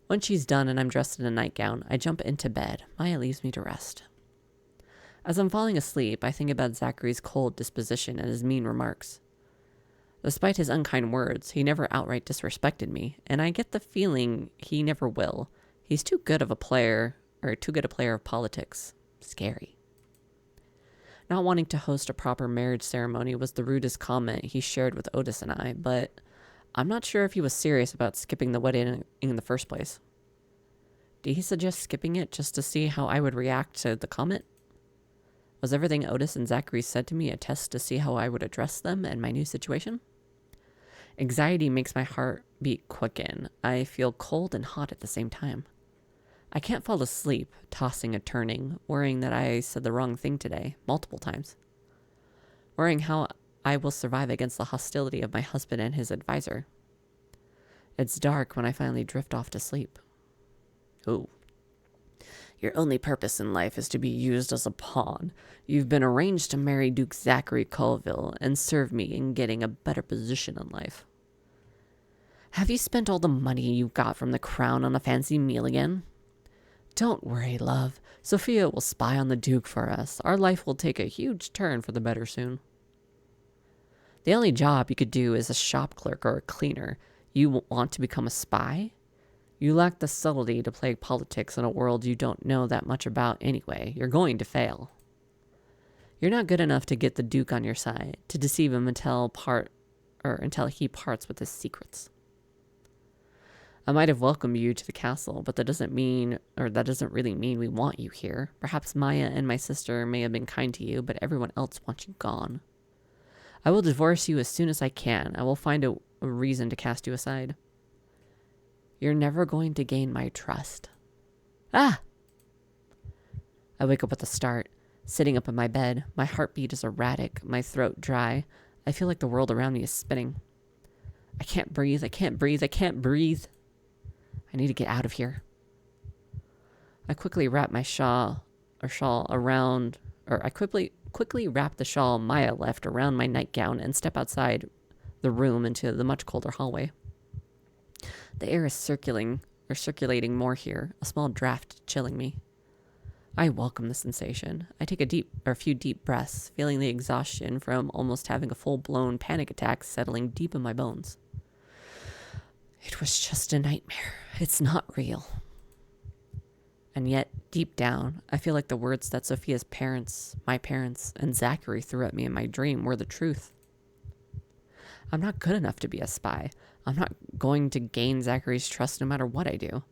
When she's done and I'm dressed in a nightgown, I jump into bed. Maya leaves me to rest. As I'm falling asleep, I think about Zachary's cold disposition and his mean remarks. Despite his unkind words, he never outright disrespected me, and I get the feeling he never will. He's too good a player of politics. Scary. Not wanting to host a proper marriage ceremony was the rudest comment he shared with Otis and I, but I'm not sure if he was serious about skipping the wedding in the first place. Did he suggest skipping it just to see how I would react to the comment? Was everything Otis and Zachary said to me a test to see how I would address them and my new situation? Anxiety makes my heartbeat quicken. I feel cold and hot at the same time. I can't fall asleep, tossing and turning, worrying that I said the wrong thing today, multiple times. Worrying how I will survive against the hostility of my husband and his advisor. It's dark when I finally drift off to sleep. Oh. Your only purpose in life is to be used as a pawn. You've been arranged to marry Duke Zachary Colville and serve me in getting a better position in life. Have you spent all the money you got from the crown on a fancy meal again? Don't worry, love. Sophia will spy on the Duke for us. Our life will take a huge turn for the better soon. The only job you could do is a shop clerk or a cleaner. You want to become a spy? You lack the subtlety to play politics in a world you don't know that much about anyway. You're going to fail. You're not good enough to get the Duke on your side, to deceive him until he parts with his secrets. I might have welcomed you to the castle, but that doesn't really mean we want you here. Perhaps Maya and my sister may have been kind to you, but everyone else wants you gone. I will divorce you as soon as I can. I will find a reason to cast you aside. You're never going to gain my trust. Ah! I wake up with a start, sitting up in my bed. My heartbeat is erratic, my throat dry. I feel like the world around me is spinning. I can't breathe, I can't breathe, I can't breathe. I need to get out of here. I quickly wrap my shawl around, I quickly wrap the shawl Maya left around my nightgown and step outside the room into the much colder hallway. The air is circulating more here, a small draft chilling me. I welcome the sensation. I take a few deep breaths, feeling the exhaustion from almost having a full-blown panic attack settling deep in my bones. It was just a nightmare. It's not real. And yet, deep down, I feel like the words that Sophia's parents, my parents, and Zachary threw at me in my dream were the truth. I'm not good enough to be a spy. I'm not going to gain Zachary's trust no matter what I do.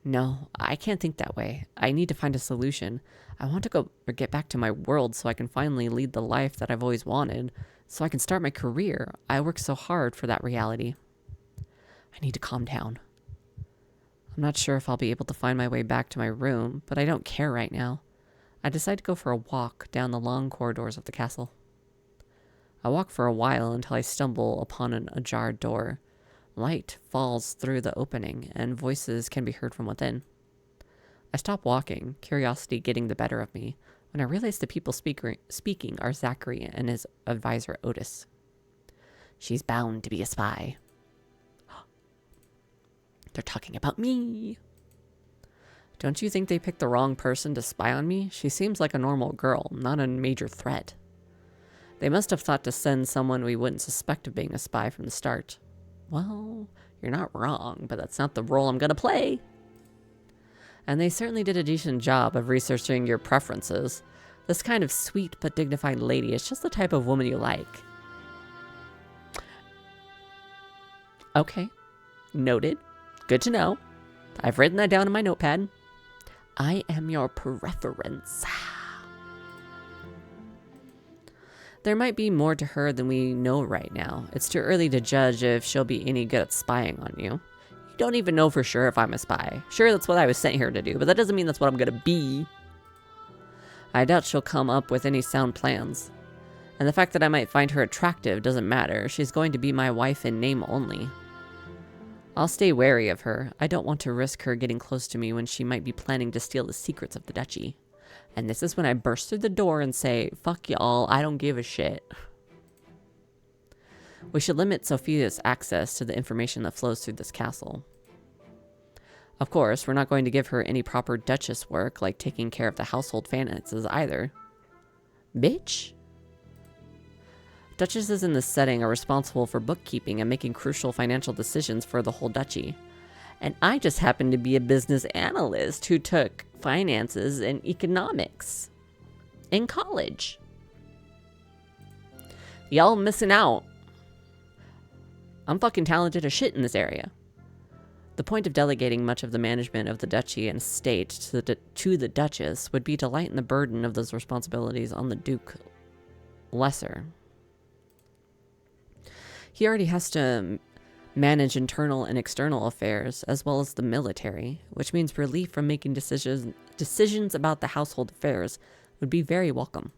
No, I can't think that way. I need to find a solution. I want to get back to my world so I can finally lead the life that I've always wanted, so I can start my career. I worked so hard for that reality. I need to calm down. I'm not sure if I'll be able to find my way back to my room, but I don't care right now. I decide to go for a walk down the long corridors of the castle. I walk for a while until I stumble upon an ajar door. Light falls through the opening, and voices can be heard from within. I stop walking, curiosity getting the better of me, when I realize the people speaking are Zachary and his advisor Otis. She's bound to be a spy. They're talking about me. Don't you think they picked the wrong person to spy on me? She seems like a normal girl, not a major threat. They must have thought to send someone we wouldn't suspect of being a spy from the start. Well, you're not wrong, but that's not the role I'm gonna play. And they certainly did a decent job of researching your preferences. This kind of sweet but dignified lady is just the type of woman you like. Okay. Noted. Good to know. I've written that down in my notepad. I am your preference. There might be more to her than we know right now. It's too early to judge if she'll be any good at spying on you. You don't even know for sure if I'm a spy. Sure, that's what I was sent here to do, but that doesn't mean that's what I'm gonna be. I doubt she'll come up with any sound plans. And the fact that I might find her attractive doesn't matter. She's going to be my wife in name only. I'll stay wary of her. I don't want to risk her getting close to me when she might be planning to steal the secrets of the duchy. And this is when I burst through the door and say, fuck y'all, I don't give a shit. We should limit Sophia's access to the information that flows through this castle. Of course, we're not going to give her any proper Duchess work, like taking care of the household finances either. Bitch. Duchesses in this setting are responsible for bookkeeping and making crucial financial decisions for the whole duchy. And I just happen to be a business analyst who took finances and economics in college. Y'all missing out. I'm fucking talented as shit in this area. The point of delegating much of the management of the duchy and estate to the Duchess would be to lighten the burden of those responsibilities on the Duke Lesser. He already has to manage internal and external affairs, as well as the military, which means relief from making decisions about the household affairs would be very welcome.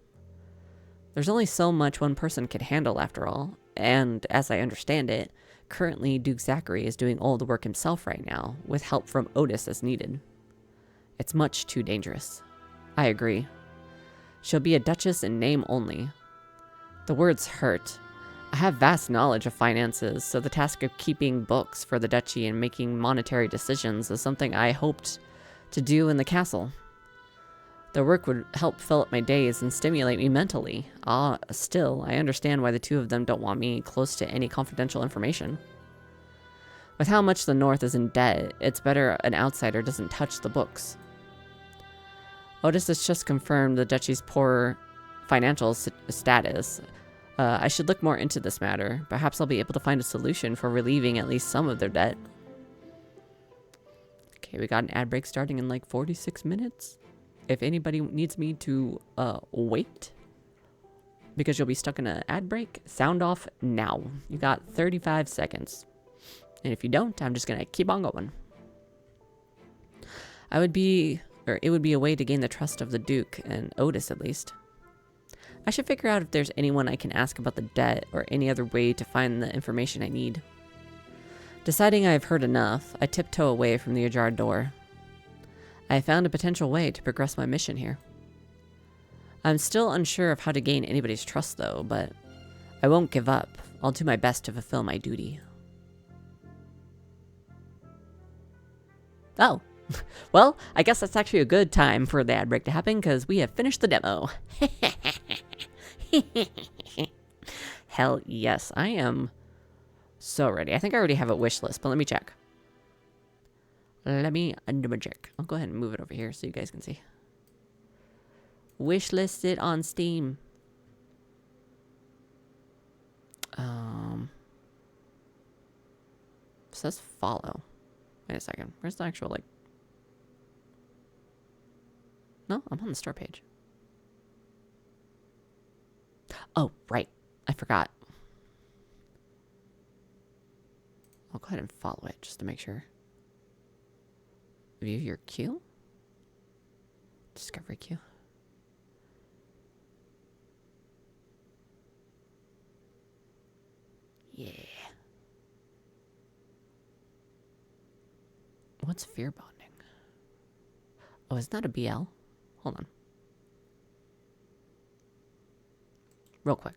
There's only so much one person can handle, after all, and as I understand it, currently Duke Zachary is doing all the work himself right now, with help from Otis as needed. It's much too dangerous. I agree. She'll be a duchess in name only. The words hurt. I have vast knowledge of finances, so the task of keeping books for the duchy and making monetary decisions is something I hoped to do in the castle. The work would help fill up my days and stimulate me mentally. Still, I understand why the two of them don't want me close to any confidential information. With how much the North is in debt, it's better an outsider doesn't touch the books. Otis has just confirmed the duchy's poor financial status. I should look more into this matter. Perhaps I'll be able to find a solution for relieving at least some of their debt. Okay, we got an ad break starting in like 46 minutes. If anybody needs me to wait, because you'll be stuck in an ad break, sound off now. You got 35 seconds. And if you don't, I'm just going to keep on going. It would be a way to gain the trust of the Duke and Otis at least. I should figure out if there's anyone I can ask about the debt or any other way to find the information I need. Deciding I have heard enough, I tiptoe away from the ajar door. I have found a potential way to progress my mission here. I'm still unsure of how to gain anybody's trust though, but I won't give up. I'll do my best to fulfill my duty. Oh, well, I guess that's actually a good time for the ad break to happen because we have finished the demo. Hell yes, I am so ready. I think I already have a wish list, but let me check. Let me double check. I'll go ahead and move it over here so you guys can see. Wish listed on Steam. It says follow. Wait a second. Where's the actual, like... No, I'm on the store page. Oh, right. I forgot. I'll go ahead and follow it just to make sure. View your queue? Discovery queue. Yeah. What's fear bonding? Oh, is that a BL? Hold on. Real quick.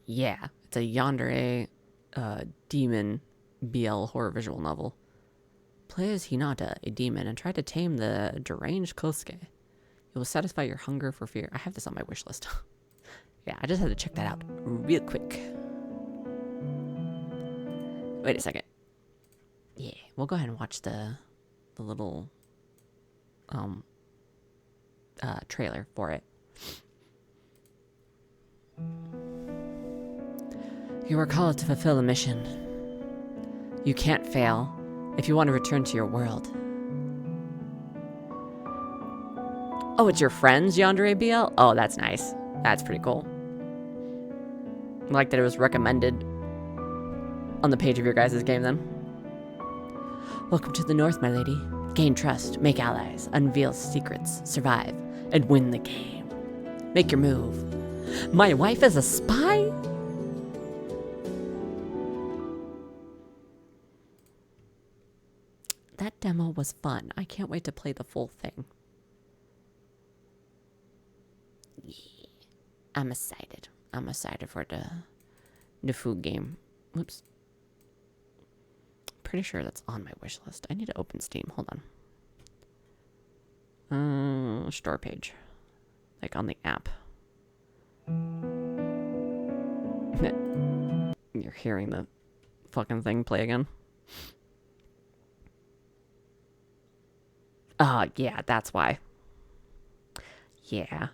Yeah, it's a yandere demon BL horror visual novel. Play as Hinata, a demon, and try to tame the deranged Kosuke. It will satisfy your hunger for fear. I have this on my wish list. Yeah, I just had to check that out real quick. Wait a second. Yeah, we'll go ahead and watch the little trailer for it. You are called to fulfill a mission. You can't fail if you want to return to your world. Oh, it's your friends, Yandere BL? Oh, that's nice. That's pretty cool. I like that it was recommended on the page of your guys' game then. Welcome to the North, my lady. Gain trust, make allies, unveil secrets, survive, and win the game. Make your move. My wife is a spy? That demo was fun. I can't wait to play the full thing. Yeah. I'm excited. I'm excited for the food game. Whoops. Pretty sure that's on my wish list. I need to open Steam. Hold on. Store page. Like on the app. You're hearing the fucking thing play again. Yeah, that's why. Yeah.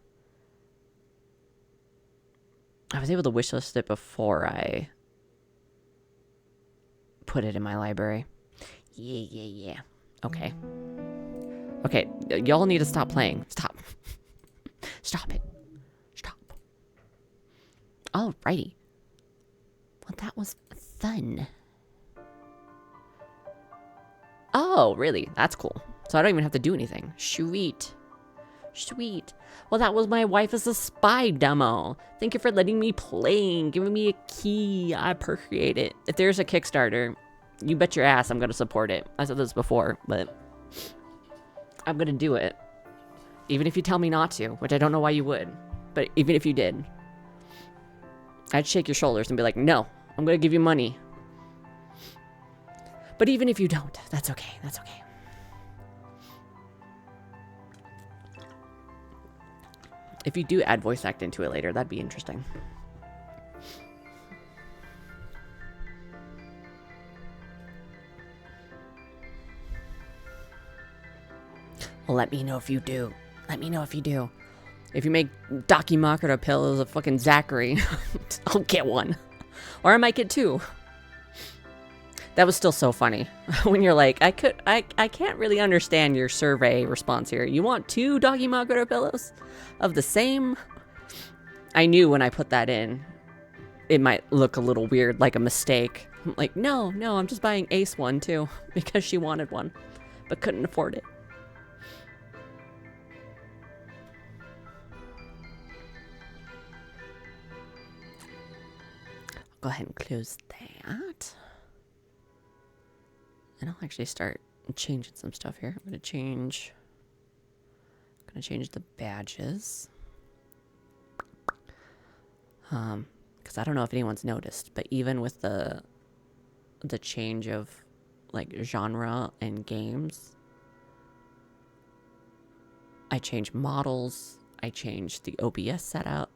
I was able to wishlist it before I put it in my library. Yeah. Okay. Okay, y'all need to stop playing. Stop. Stop it. Stop. Alrighty. Well, that was fun. Oh, really? That's cool. So I don't even have to do anything. Sweet. Sweet. Well, that was my Wife is a Spy demo. Thank you for letting me play and giving me a key. I appreciate it. If there's a Kickstarter, you bet your ass I'm going to support it. I said this before, but I'm going to do it. Even if you tell me not to, which I don't know why you would. But even if you did, I'd shake your shoulders and be like, no, I'm going to give you money. But even if you don't, that's okay. That's okay. If you do add voice act into it later, that'd be interesting. Well, let me know if you do. Let me know if you do. If you make Dakimakura pillows of fucking Zachary, I'll get one. Or I might get two. That was still so funny. When you're like, I can't really understand your survey response here. You want 2 Dakimakura pillows of the same? I knew when I put that in, it might look a little weird, like a mistake. I'm like, no, I'm just buying Ace one too, because she wanted one, but couldn't afford it. Go ahead and close that. And I'll actually start changing some stuff here. I'm gonna change the badges. Because I don't know if anyone's noticed, but even with the change of like genre and games, I changed models, I changed the OBS setup,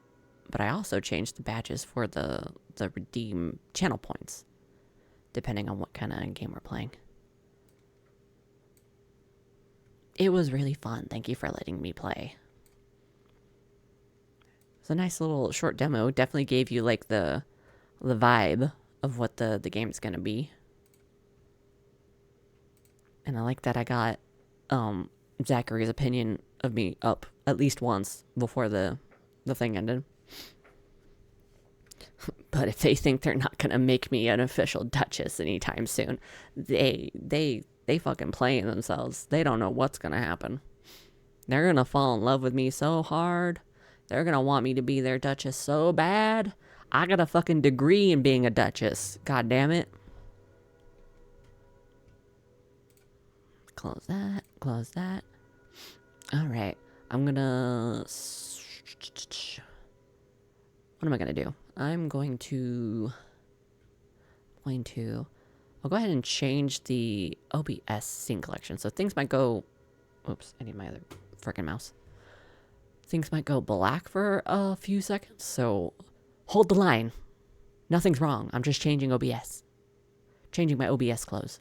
but I also changed the badges for the redeem channel points, depending on what kind of game we're playing. It was really fun. Thank you for letting me play. It's a nice little short demo. Definitely gave you like the vibe of what the game's gonna be. And I like that I got Zachary's opinion of me up at least once before the thing ended. But if they think they're not gonna make me an official Duchess anytime soon, they fucking playing themselves. They don't know what's gonna happen. They're gonna fall in love with me so hard. They're gonna want me to be their Duchess so bad. I got a fucking degree in being a Duchess. God damn it. Close that. Close that. Alright. I'm gonna... What am I gonna do? I'm going to... I'll go ahead and change the OBS scene collection. So things might go... Oops, I need my other frickin' mouse. Things might go black for a few seconds, so hold the line. Nothing's wrong. I'm just changing OBS. Changing my OBS clothes.